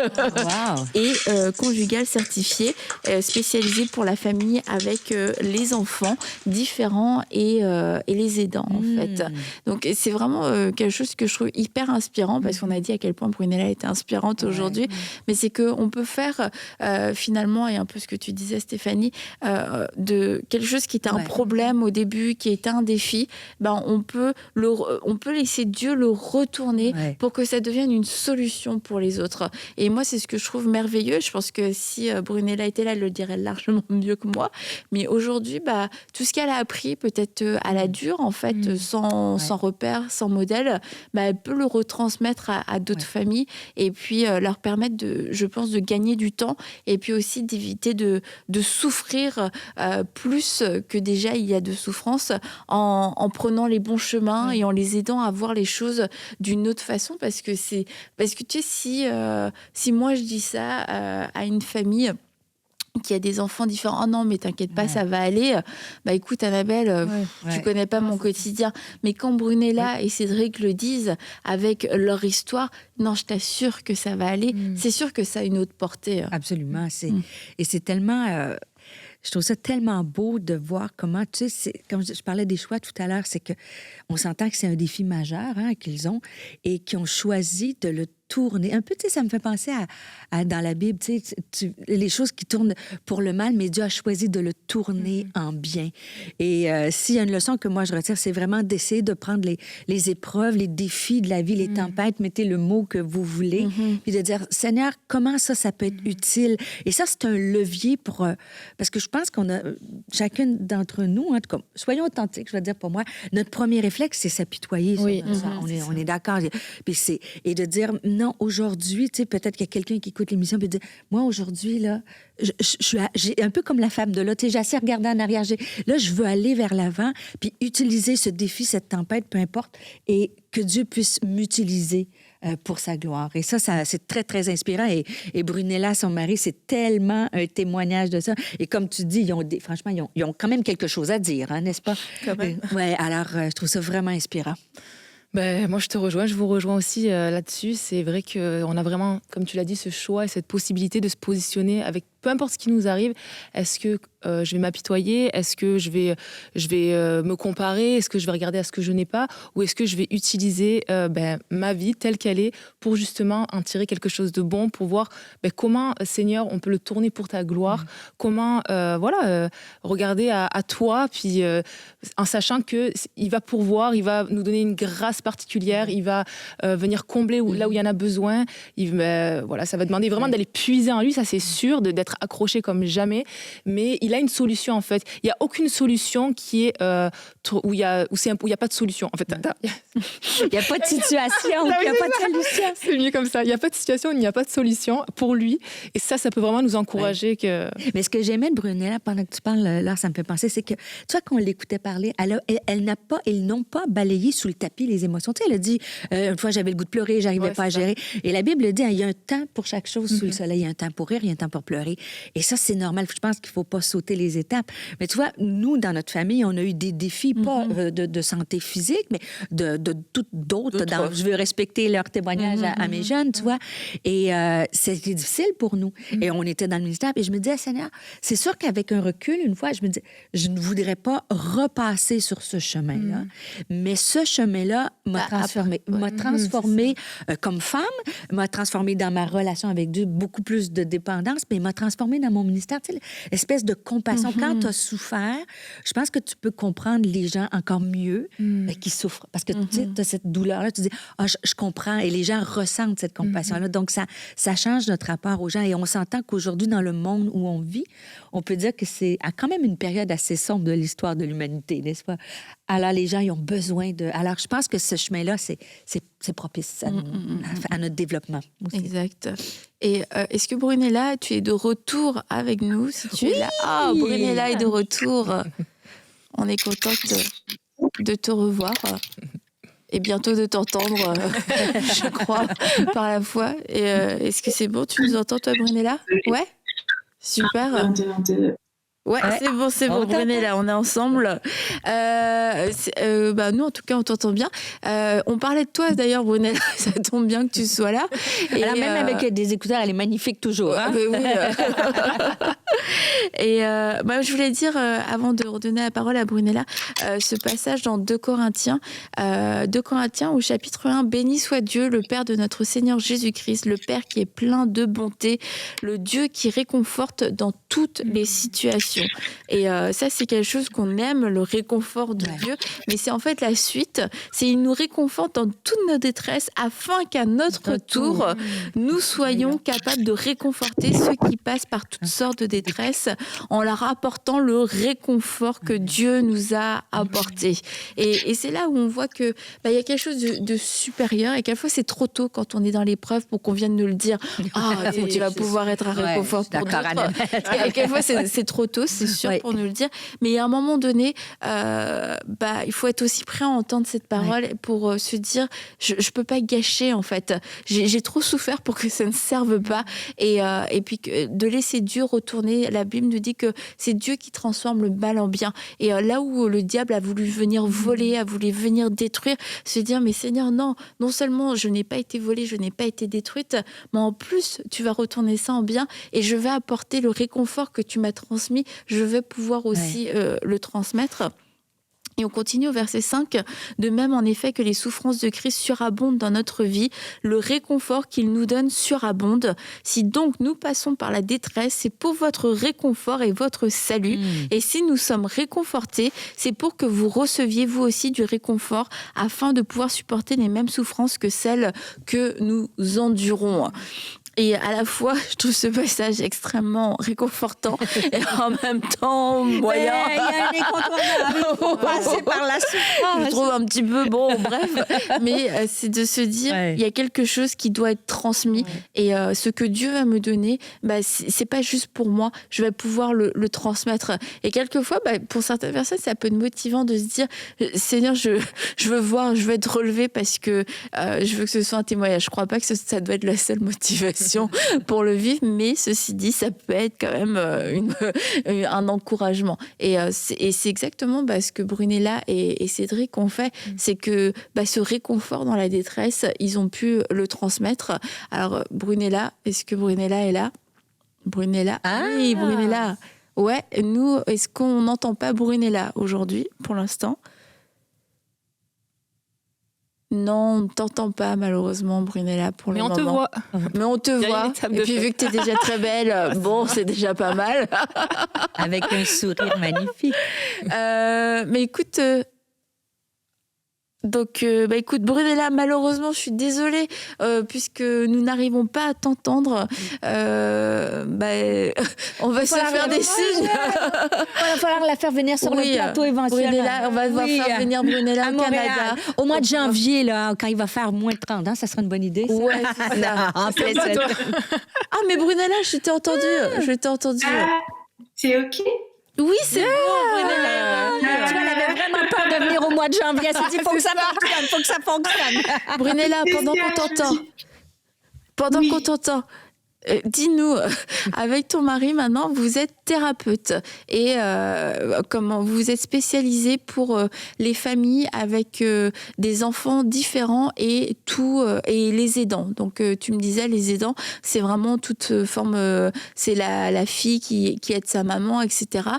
Speaker 1: et conjugale certifiée, spécialisée pour la famille avec les enfants différents et les aidants, en fait. Donc, c'est vraiment quelque chose que je trouve hyper inspirant, parce qu'on a dit à quel point Brunella était inspirante aujourd'hui, mais c'est qu'on peut faire finalement, et un peu ce que tu disais, Stéphanie, de quelque chose qui était un problème au début, qui était un défi, on peut laisser Dieu le retourner pour que ça devienne une solution pour les autres. Et moi, c'est ce que je trouve merveilleux. Je pense que si Brunella était là, elle le dirait largement mieux que moi. Mais aujourd'hui, tout ce qu'elle a appris, peut-être à la dure, en fait, sans repère, sans modèle, elle peut le retransmettre à d'autres familles, et puis leur permettre, je pense, de gagner du temps, et puis aussi d'éviter de souffrir plus que déjà il y a de souffrance, en prenant les bons chemins et en les aidant à voir les choses d'une autre façon, parce que tu sais, si moi je dis ça à une famille qui a des enfants différents, non mais t'inquiète pas, ça va aller, écoute Annabelle, tu connais pas mon quotidien, mais quand Brunella et Cédric le disent avec leur histoire, non, je t'assure que ça va aller, c'est sûr que ça a une autre portée.
Speaker 2: Absolument, et c'est tellement... Je trouve ça tellement beau de voir comment, tu sais, comme je parlais des choix tout à l'heure, c'est qu'on s'entend que c'est un défi majeur qu'ils ont, et qui ont choisi de le tourner. Un peu, tu sais, ça me fait penser à dans la Bible, tu sais, les choses qui tournent pour le mal, mais Dieu a choisi de le tourner en bien. Et s'il y a une leçon que moi je retire, c'est vraiment d'essayer de prendre les épreuves, les défis de la vie, les tempêtes, mettez le mot que vous voulez, puis de dire, Seigneur, comment ça peut être utile? Et ça, c'est un levier pour... parce que je pense qu'on a, chacune d'entre nous, en tout cas, soyons authentiques, je veux dire, pour moi, notre premier réflexe, c'est s'apitoyer sur ça. On est d'accord. Puis et de dire, non, aujourd'hui, tu sais, peut-être qu'il y a quelqu'un qui écoute l'émission et dit, moi, aujourd'hui, là, j'ai un peu comme la femme de là, tu sais, j'ai assez regardé en arrière. Là, je veux aller vers l'avant, puis utiliser ce défi, cette tempête, peu importe, et que Dieu puisse m'utiliser pour sa gloire. Et ça, c'est très, très inspirant. Et Brunella, son mari, c'est tellement un témoignage de ça. Et comme tu dis, franchement, ils ont quand même quelque chose à dire, hein, n'est-ce pas?
Speaker 1: Quand même.
Speaker 2: Ouais, alors, je trouve ça vraiment inspirant.
Speaker 3: Moi, je vous rejoins aussi là-dessus. C'est vrai qu'on a vraiment, comme tu l'as dit, ce choix et cette possibilité de se positionner avec peu importe ce qui nous arrive, est-ce que je vais m'apitoyer? Est-ce que je vais me comparer? Est-ce que je vais regarder à ce que je n'ai pas? Ou est-ce que je vais utiliser ma vie telle qu'elle est pour justement en tirer quelque chose de bon, pour voir comment, Seigneur, on peut le tourner pour ta gloire? Comment, regarder à toi, puis en sachant qu'il va pourvoir, il va nous donner une grâce particulière, il va venir combler là où il y en a besoin. Ça va demander vraiment d'aller puiser en lui, ça c'est sûr, d'être accroché comme jamais. Mais il a une solution en fait. Il n'y a aucune solution qui est où il y a pas de solution. En fait,
Speaker 2: il n'y a pas de situation, il n'y a pas de solution.
Speaker 3: C'est mieux comme ça. Il n'y a pas de situation, il n'y a pas de solution pour lui. Et ça peut vraiment nous encourager que.
Speaker 2: Mais ce que j'aimais de Brunella pendant que tu parles, là, ça me fait penser, c'est que tu vois qu'on l'écoutait parler, ils n'ont pas balayé sous le tapis les émotions. Tu sais, elle a dit une fois j'avais le goût de pleurer, j'arrivais pas à gérer. Et la Bible dit il y a un temps pour chaque chose sous le soleil, il y a un temps pour rire, il y a un temps pour pleurer. Et ça c'est normal. Je pense qu'il faut pas sauter les étapes. Mais tu vois, nous dans notre famille, on a eu des défis pas de santé physique, mais d'autres. Je veux respecter leur témoignage à mes jeunes, tu vois. Et c'était difficile pour nous. Et on était dans le ministère. Et je me disais, Seigneur, c'est sûr qu'avec un recul, une fois, je me disais, je ne voudrais pas repasser sur ce chemin-là. Mais ce chemin-là m'a transformée. M'a transformée comme femme, m'a transformée dans ma relation avec Dieu, beaucoup plus de dépendance, mais m'a transformée dans mon ministère. Tu sais, l'espèce de compassion. Quand tu as souffert, je pense que tu peux comprendre les gens encore mieux qui souffrent. Parce que tu as cette douleur-là, tu dis, je comprends. Et les gens ressentent cette compassion-là. Donc, ça change notre rapport aux gens. Et on s'entend qu'aujourd'hui, dans le monde où on vit, on peut dire que c'est quand même une période assez sombre de l'histoire de l'humanité, n'est-ce pas? Alors, les gens, ils ont besoin de... Alors, je pense que ce chemin-là, c'est propice à notre développement aussi.
Speaker 1: Exact. Et est-ce que Brunella, tu es de retour avec nous, si tu es là? Ah, Brunella est de retour. On est contente de te revoir. Et bientôt de t'entendre, je crois, par la foi. Et est-ce que c'est bon? Tu nous entends, toi, Brunella? Ouais? Super. Ouais, c'est bon, Brunella, on est ensemble. Nous, en tout cas, on t'entend bien. On parlait de toi, d'ailleurs, Brunella, ça tombe bien que tu sois là.
Speaker 2: Et alors, même avec des écouteurs, elle est magnifique toujours. Hein?
Speaker 1: Oui. Et je voulais dire, avant de redonner la parole à Brunella, ce passage dans 2 Corinthiens au chapitre 1, « Béni soit Dieu, le Père de notre Seigneur Jésus-Christ, le Père qui est plein de bonté, le Dieu qui réconforte dans toutes les situations. » Et ça, c'est quelque chose qu'on aime, le réconfort de Dieu. Mais c'est en fait la suite. C'est il nous réconforte dans toute nos détresses afin qu'à notre tour, nous soyons capables de réconforter ceux qui passent par toutes sortes de détresses en leur apportant le réconfort que Dieu nous a apporté. Et c'est là où on voit que y a quelque chose de supérieur et quelquefois c'est trop tôt quand on est dans l'épreuve pour qu'on vienne nous le dire. Tu vas pouvoir être un réconfort pour d'autres. Et quelquefois c'est trop tôt, c'est sûr, pour nous le dire. Mais à un moment donné, il faut être aussi prêt à entendre cette parole pour se dire, je peux pas gâcher en fait. J'ai trop souffert pour que ça ne serve pas. Et puis de laisser Dieu retourner. La Bible nous dit que c'est Dieu qui transforme le mal en bien. Et là où le diable a voulu venir voler, a voulu venir détruire, se dire, mais Seigneur, non seulement je n'ai pas été volée, je n'ai pas été détruite, mais en plus, tu vas retourner ça en bien et je vais apporter le réconfort que tu m'as transmis. Je vais pouvoir aussi le transmettre. Et on continue au verset 5. De même, en effet, que les souffrances de Christ surabondent dans notre vie, le réconfort qu'il nous donne surabonde. Si donc nous passons par la détresse, c'est pour votre réconfort et votre salut. Et si nous sommes réconfortés, c'est pour que vous receviez vous aussi du réconfort afin de pouvoir supporter les mêmes souffrances que celles que nous endurons. Et à la fois, je trouve ce passage extrêmement réconfortant et en même temps moyen.
Speaker 2: Il y a un incontournable, il faut passer par la souffrance.
Speaker 1: Je trouve un petit peu bref. Mais c'est de se dire, il y a quelque chose qui doit être transmis. Et ce que Dieu va me donner, c'est pas juste pour moi, je vais pouvoir le transmettre. Et quelquefois, pour certaines personnes, c'est un peu motivant de se dire, Seigneur, je veux être relevé parce que je veux que ce soit un témoignage. Je crois pas que ça doit être la seule motivation pour le vivre, mais ceci dit, ça peut être quand même un encouragement. Et c'est exactement ce que Brunella et Cédric ont fait, c'est que ce réconfort dans la détresse, ils ont pu le transmettre. Alors Brunella, est-ce que Brunella est là? Brunella.
Speaker 2: Ah.
Speaker 1: Oui, Brunella. Ouais, nous, est-ce qu'on n'entend pas Brunella aujourd'hui, pour l'instant? Non, on ne t'entend pas, malheureusement, Brunella, pour
Speaker 3: Mais
Speaker 1: le
Speaker 3: on
Speaker 1: moment.
Speaker 3: te voit.
Speaker 1: Mais on te
Speaker 3: Il y a une
Speaker 1: voit.
Speaker 3: étape
Speaker 1: Et
Speaker 3: de
Speaker 1: puis,
Speaker 3: fait.
Speaker 1: vu que tu es déjà très belle, bon, c'est déjà pas mal.
Speaker 2: Avec un sourire magnifique.
Speaker 1: Mais écoute... Donc, écoute, Brunella, malheureusement, je suis désolée, puisque nous n'arrivons pas à t'entendre. On va se faire des signes.
Speaker 2: Il va falloir la faire venir sur
Speaker 1: Oui,
Speaker 2: le plateau éventuellement.
Speaker 1: Brunella, on va faire venir Brunella
Speaker 2: à
Speaker 1: au
Speaker 2: Montréal.
Speaker 1: Canada.
Speaker 2: Au mois de janvier, là, quand il va faire moins de 30 ans, ça sera une bonne idée. Ça?
Speaker 1: Ouais, c'est ça.
Speaker 2: En plein
Speaker 3: pas toi.
Speaker 1: Ah, mais Brunella, je t'ai entendue. Je t'ai entendue.
Speaker 4: Ah, c'est OK.
Speaker 1: Oui, c'est bon, Brunella.
Speaker 2: Tu vois, elle avait vraiment peur de venir au mois de janvier. Elle s'est dit, faut que ça fonctionne, faut que ça fonctionne.
Speaker 1: Brunella, pendant
Speaker 4: C'est
Speaker 1: qu'on
Speaker 4: ça, je me
Speaker 1: t'entend,
Speaker 4: dis. Oui.
Speaker 1: Dis-nous, avec ton mari maintenant, vous êtes thérapeute et comment vous êtes spécialisée pour les familles avec des enfants différents et et les aidants. Donc tu me disais les aidants, c'est vraiment toute forme, c'est la fille qui aide sa maman, etc.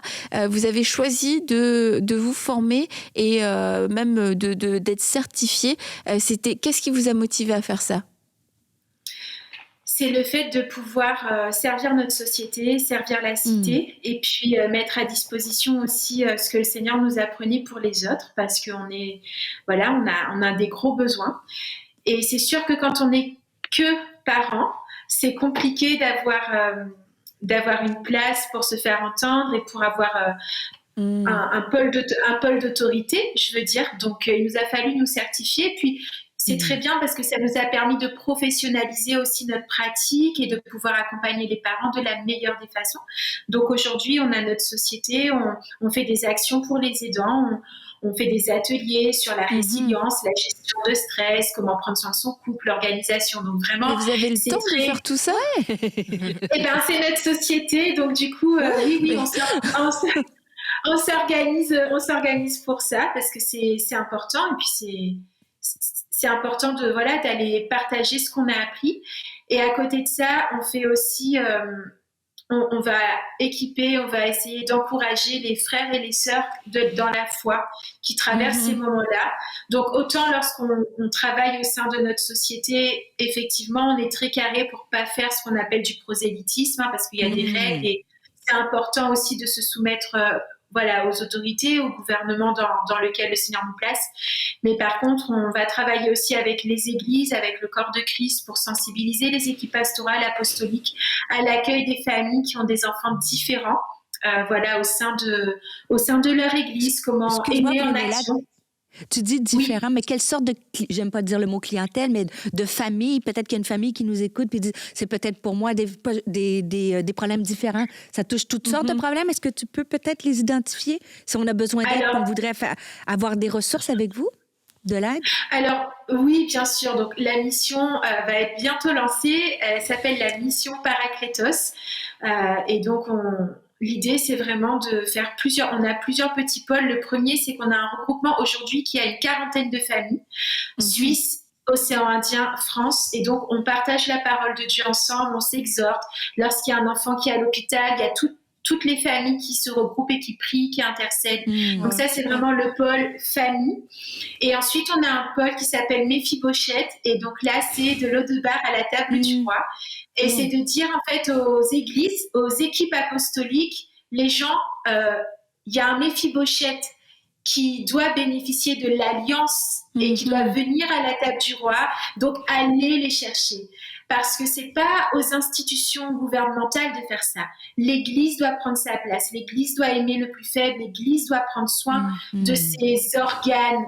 Speaker 1: Vous avez choisi de vous former et même d'être certifié. Qu'est-ce qui vous a motivé à faire ça?
Speaker 4: C'est le fait de pouvoir servir notre société, servir la cité, et puis mettre à disposition aussi ce que le Seigneur nous a promis pour les autres, parce qu'on on a des gros besoins. Et c'est sûr que quand on n'est que parents, c'est compliqué d'avoir une place pour se faire entendre et pour avoir un pôle d'autorité, je veux dire. Donc, il nous a fallu nous certifier. Puis, c'est très bien parce que ça nous a permis de professionnaliser aussi notre pratique et de pouvoir accompagner les parents de la meilleure des façons. Donc, aujourd'hui, on a notre société, on fait des actions pour les aidants, on fait des ateliers sur la résilience, la gestion de stress, comment prendre soin de son couple, l'organisation. Donc, vraiment,
Speaker 1: mais vous avez le temps de faire tout ça?
Speaker 4: Eh bien, c'est notre société. Donc, du coup, oui, on s'organise pour ça parce que c'est important et puis c'est important d'aller partager ce qu'on a appris. Et à côté de ça, on fait aussi on va équiper, on va essayer d'encourager les frères et les sœurs dans la foi qui traversent ces moments-là. Donc autant lorsqu'on travaille au sein de notre société, effectivement, on est très carré pour pas faire ce qu'on appelle du prosélytisme, parce qu'il y a des règles et c'est important aussi de se soumettre aux autorités, au gouvernement dans lequel le Seigneur nous place. Mais par contre, on va travailler aussi avec les églises, avec le corps de Christ pour sensibiliser les équipes pastorales apostoliques à l'accueil des familles qui ont des enfants différents, au sein de leur église, comment aimer en action.
Speaker 2: Tu dis différent, mais quelle sorte de, j'aime pas dire le mot clientèle, mais de famille, peut-être qu'il y a une famille qui nous écoute puis dit, c'est peut-être pour moi des problèmes différents. Ça touche toutes sortes de problèmes. Est-ce que tu peux peut-être les identifier si on a besoin d'aide, qu'on voudrait avoir des ressources avec vous, de l'aide?
Speaker 4: Alors, oui, bien sûr. Donc, la mission va être bientôt lancée. Elle s'appelle la mission Parakletos. Et donc, l'idée, c'est vraiment de faire on a plusieurs petits pôles. Le premier, c'est qu'on a un regroupement aujourd'hui qui a une 40aine de familles, Suisse, Océan Indien, France. Et donc, on partage la parole de Dieu ensemble, on s'exhorte. Lorsqu'il y a un enfant qui est à l'hôpital, il y a toutes les familles qui se regroupent et qui prient, qui intercèdent. Donc ça, c'est vraiment le pôle famille. Et ensuite, on a un pôle qui s'appelle Méphibosheth. Et donc là, c'est de l'eau de bar à la table du roi. Et c'est de dire en fait aux églises, aux équipes apostoliques, les gens, il y a un Méphibosheth qui doit bénéficier de l'alliance et qui doit venir à la table du roi. Donc, allez les chercher. Parce que c'est pas aux institutions gouvernementales de faire ça. L'Église doit prendre sa place. L'Église doit aimer le plus faible. L'Église doit prendre soin de ses organes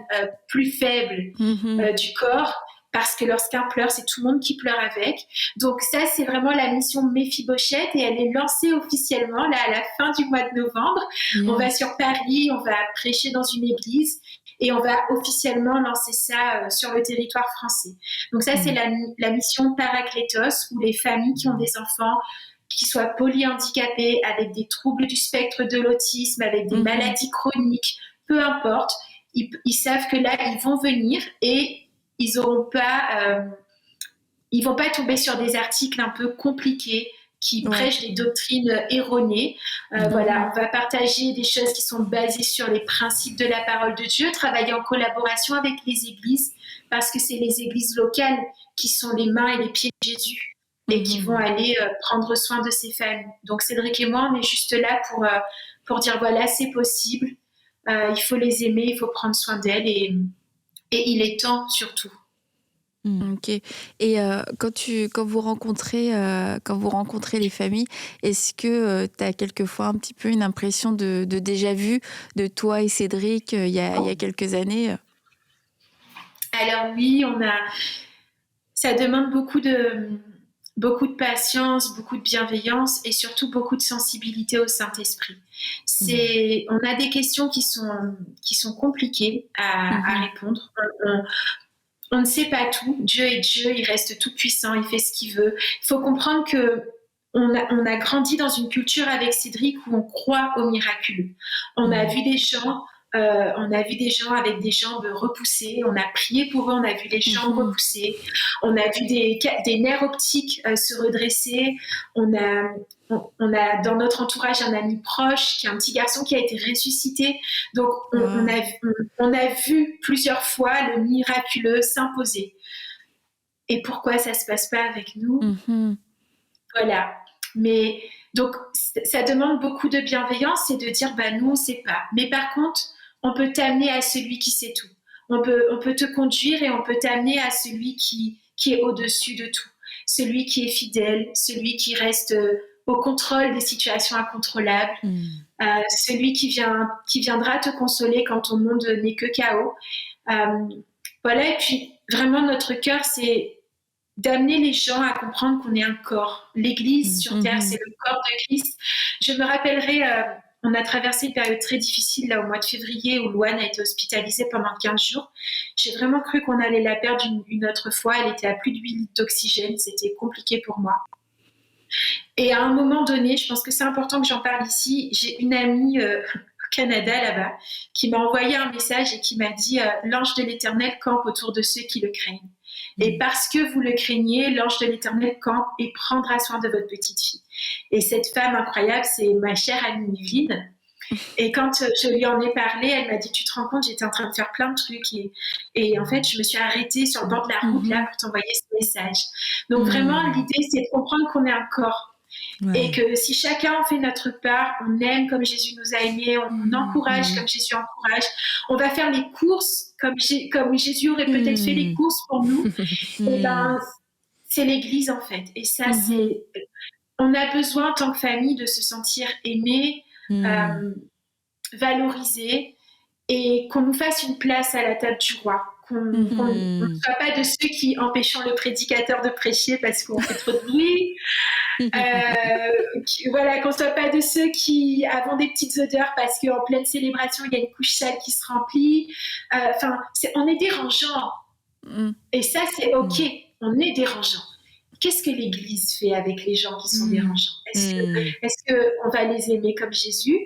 Speaker 4: plus faibles du corps. Parce que lorsqu'un pleure, c'est tout le monde qui pleure avec. Donc ça, c'est vraiment la mission Méphibosheth et elle est lancée officiellement là à la fin du mois de novembre. On va sur Paris, on va prêcher dans une église et on va officiellement lancer ça sur le territoire français. Donc ça, c'est la mission Parakletos, où les familles qui ont des enfants qui soient polyhandicapés, avec des troubles du spectre de l'autisme, avec des maladies chroniques, peu importe, ils savent que là, ils vont venir et ils vont pas tomber sur des articles un peu compliqués qui prêchent des doctrines erronées. Voilà, on va partager des choses qui sont basées sur les principes de la parole de Dieu, travailler en collaboration avec les églises, parce que c'est les églises locales qui sont les mains et les pieds de Jésus et qui vont aller prendre soin de ces familles. Donc Cédric et moi, on est juste là pour dire voilà, c'est possible, il faut les aimer, il faut prendre soin d'elles et il est temps surtout.
Speaker 1: Ok. Et quand vous rencontrez les familles, est-ce que tu as quelquefois un petit peu une impression de déjà vu de toi et Cédric il y a quelques années?
Speaker 4: Alors oui, ça demande beaucoup de patience, beaucoup de bienveillance et surtout beaucoup de sensibilité au Saint-Esprit. On a des questions qui sont compliquées à répondre. On ne sait pas tout. Dieu est Dieu, il reste tout puissant, il fait ce qu'il veut. Il faut comprendre que on a grandi dans une culture avec Cédric où on croit au miraculeux. On a vu des gens avec des jambes repoussées, on a prié pour eux, on a vu les jambes repoussées, on a vu des nerfs optiques se redresser, on a dans notre entourage un ami proche qui est un petit garçon qui a été ressuscité. Donc on a vu plusieurs fois le miraculeux s'imposer. Et pourquoi ça se passe pas avec nous? Voilà. Mais donc ça demande beaucoup de bienveillance et de dire nous on sait pas. Mais par contre, on peut t'amener à celui qui sait tout. On peut te conduire et on peut t'amener à celui qui est au-dessus de tout. Celui qui est fidèle, celui qui reste au contrôle des situations incontrôlables, celui qui viendra te consoler quand ton monde n'est que chaos. Voilà, et puis vraiment notre cœur, c'est d'amener les gens à comprendre qu'on est un corps. L'Église sur Terre, c'est le corps de Christ. Je me rappellerai, on a traversé une période très difficile là au mois de février où Louane a été hospitalisée pendant 15 jours. J'ai vraiment cru qu'on allait la perdre une autre fois. Elle était à plus de 8 litres d'oxygène. C'était compliqué pour moi. Et à un moment donné, je pense que c'est important que j'en parle ici, j'ai une amie au Canada là-bas qui m'a envoyé un message et qui m'a dit « L'ange de l'Éternel campe autour de ceux qui le craignent. Et parce que vous le craignez, l'ange de l'Éternel campe et prendra soin de votre petite fille. » Et cette femme incroyable, c'est ma chère amie Yveline. Et quand je lui en ai parlé, elle m'a dit « Tu te rends compte, j'étais en train de faire plein de trucs. » Et en fait, je me suis arrêtée sur le bord de la route là pour t'envoyer ce message. Donc vraiment, l'idée, c'est de comprendre qu'on est un corps. Ouais. Et que si chacun fait notre part, on aime comme Jésus nous a aimés, on encourage comme Jésus encourage, on va faire les courses comme Jésus aurait peut-être fait les courses pour nous. Et c'est l'Église en fait. Et ça, on a besoin en tant que famille de se sentir aimé, valorisé, et qu'on nous fasse une place à la table du roi. Qu'on ne soit pas de ceux qui empêchons le prédicateur de prêcher parce qu'on fait trop de bruit. Voilà, qu'on ne soit pas de ceux qui avons des petites odeurs parce qu'en pleine célébration, il y a une couche sale qui se remplit. On est dérangeant. Et ça, c'est OK. On est dérangeant. Qu'est-ce que l'Église fait avec les gens qui sont dérangeants? Est-ce qu'on va les aimer comme Jésus?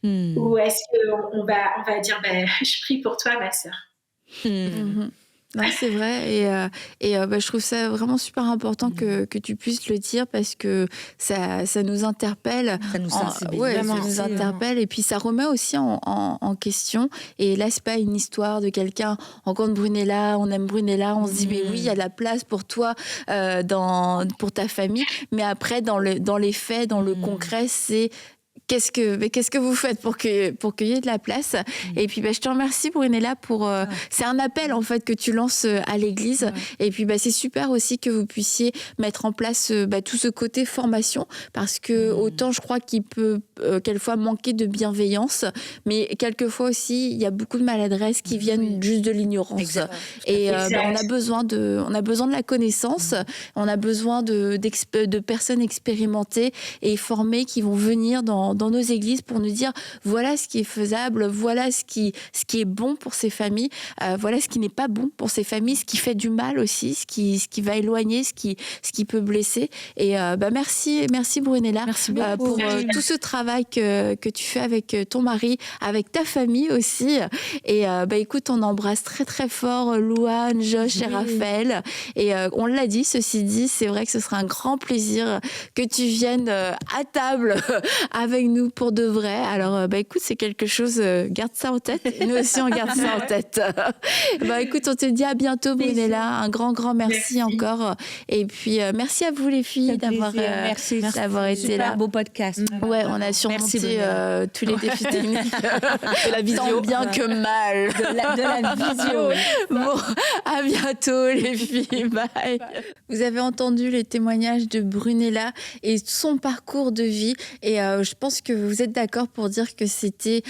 Speaker 4: Ou est-ce qu'on va dire je prie pour toi, ma sœur?
Speaker 1: Non, c'est vrai et je trouve ça vraiment super important que tu puisses le dire parce que ça nous interpelle,
Speaker 2: ça nous sensibilise,
Speaker 1: ça nous interpelle et puis ça remet aussi en question. Et là, c'est pas une histoire de quelqu'un on rencontre Brunella, on aime Brunella, on se dit mais oui, il y a de la place pour toi pour ta famille, mais après dans les faits, dans le concret, c'est qu'est-ce que vous faites pour qu'il y ait de la place? Et puis je te remercie Brunella pour c'est un appel en fait que tu lances à l'église et puis c'est super aussi que vous puissiez mettre en place tout ce côté formation parce que autant je crois qu'il peut quelquefois manquer de bienveillance, mais quelquefois aussi il y a beaucoup de maladresses qui viennent juste de l'ignorance. Exact. Et on a besoin de la connaissance, on a besoin de personnes expérimentées et formées qui vont venir dans dans nos églises pour nous dire voilà ce qui est faisable, voilà ce qui est bon pour ces familles, voilà ce qui n'est pas bon pour ces familles, ce qui fait du mal aussi, ce qui va éloigner, ce qui peut blesser. Et merci Brunella pour tout ce travail que tu fais avec ton mari, avec ta famille aussi. Et écoute, on embrasse très très fort Louane, Josh et Raphaël. Et on l'a dit, ceci dit, c'est vrai que ce sera un grand plaisir que tu viennes à table avec nous pour de vrai. Alors écoute, c'est quelque chose, garde ça en tête. Et nous aussi, on garde ça en tête. Écoute, on te dit à bientôt Brunella. Un grand merci encore. Et puis merci à vous les filles d'avoir été là.
Speaker 2: Super beau podcast.
Speaker 1: Ouais, on a surmonté tous les défis techniques.
Speaker 3: De la visio.
Speaker 1: Tant bien que mal.
Speaker 2: De la visio.
Speaker 1: Bon, à bientôt les filles. Bye. Vous avez entendu les témoignages de Brunella et son parcours de vie. Et je pense que vous êtes d'accord pour dire que c'était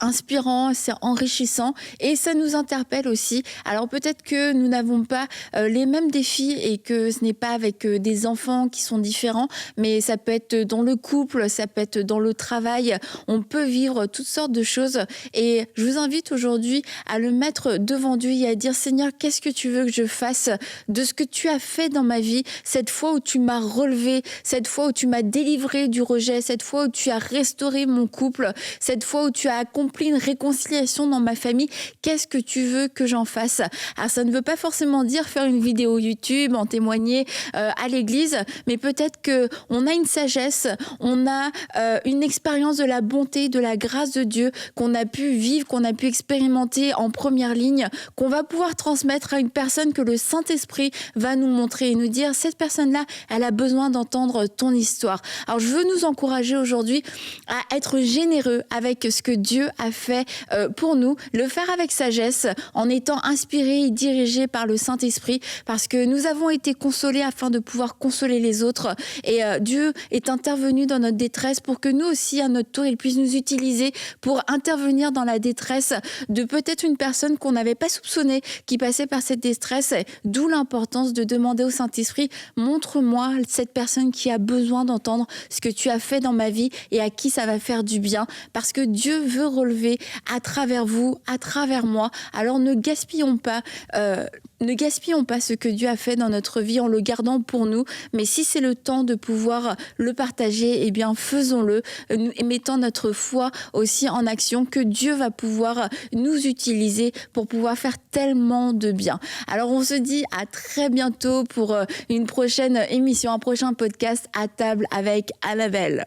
Speaker 1: inspirant, c'est enrichissant et ça nous interpelle aussi. Alors peut-être que nous n'avons pas les mêmes défis et que ce n'est pas avec des enfants qui sont différents, mais ça peut être dans le couple, ça peut être dans le travail. On peut vivre toutes sortes de choses et je vous invite aujourd'hui à le mettre devant Dieu et à dire Seigneur, qu'est-ce que tu veux que je fasse de ce que tu as fait dans ma vie, cette fois où tu m'as relevé, cette fois où tu m'as délivré du rejet, cette fois où tu as restauré mon couple, cette fois où tu as accompli une réconciliation dans ma famille, qu'est-ce que tu veux que j'en fasse? Alors ça ne veut pas forcément dire faire une vidéo YouTube, en témoigner à l'église, mais peut-être qu'on a une sagesse, on a une expérience de la bonté, de la grâce de Dieu qu'on a pu vivre, qu'on a pu expérimenter en première ligne, qu'on va pouvoir transmettre à une personne que le Saint-Esprit va nous montrer et nous dire cette personne-là, elle a besoin d'entendre ton histoire. Alors je veux nous encourager aujourd'hui à être généreux avec ce que Dieu a fait pour nous, le faire avec sagesse, en étant inspiré et dirigé par le Saint-Esprit, parce que nous avons été consolés afin de pouvoir consoler les autres et Dieu est intervenu dans notre détresse pour que nous aussi à notre tour il puisse nous utiliser pour intervenir dans la détresse de peut-être une personne qu'on n'avait pas soupçonnée qui passait par cette détresse, d'où l'importance de demander au Saint-Esprit montre-moi cette personne qui a besoin d'entendre ce que tu as fait dans ma vie et à qui ça va faire du bien, parce que Dieu veut relever à travers vous, à travers moi. Alors ne gaspillons pas ce que Dieu a fait dans notre vie en le gardant pour nous, mais si c'est le temps de pouvoir le partager, eh bien faisons-le, mettant notre foi aussi en action, que Dieu va pouvoir nous utiliser pour pouvoir faire tellement de bien. Alors on se dit à très bientôt pour une prochaine émission, un prochain podcast à table avec Annabelle.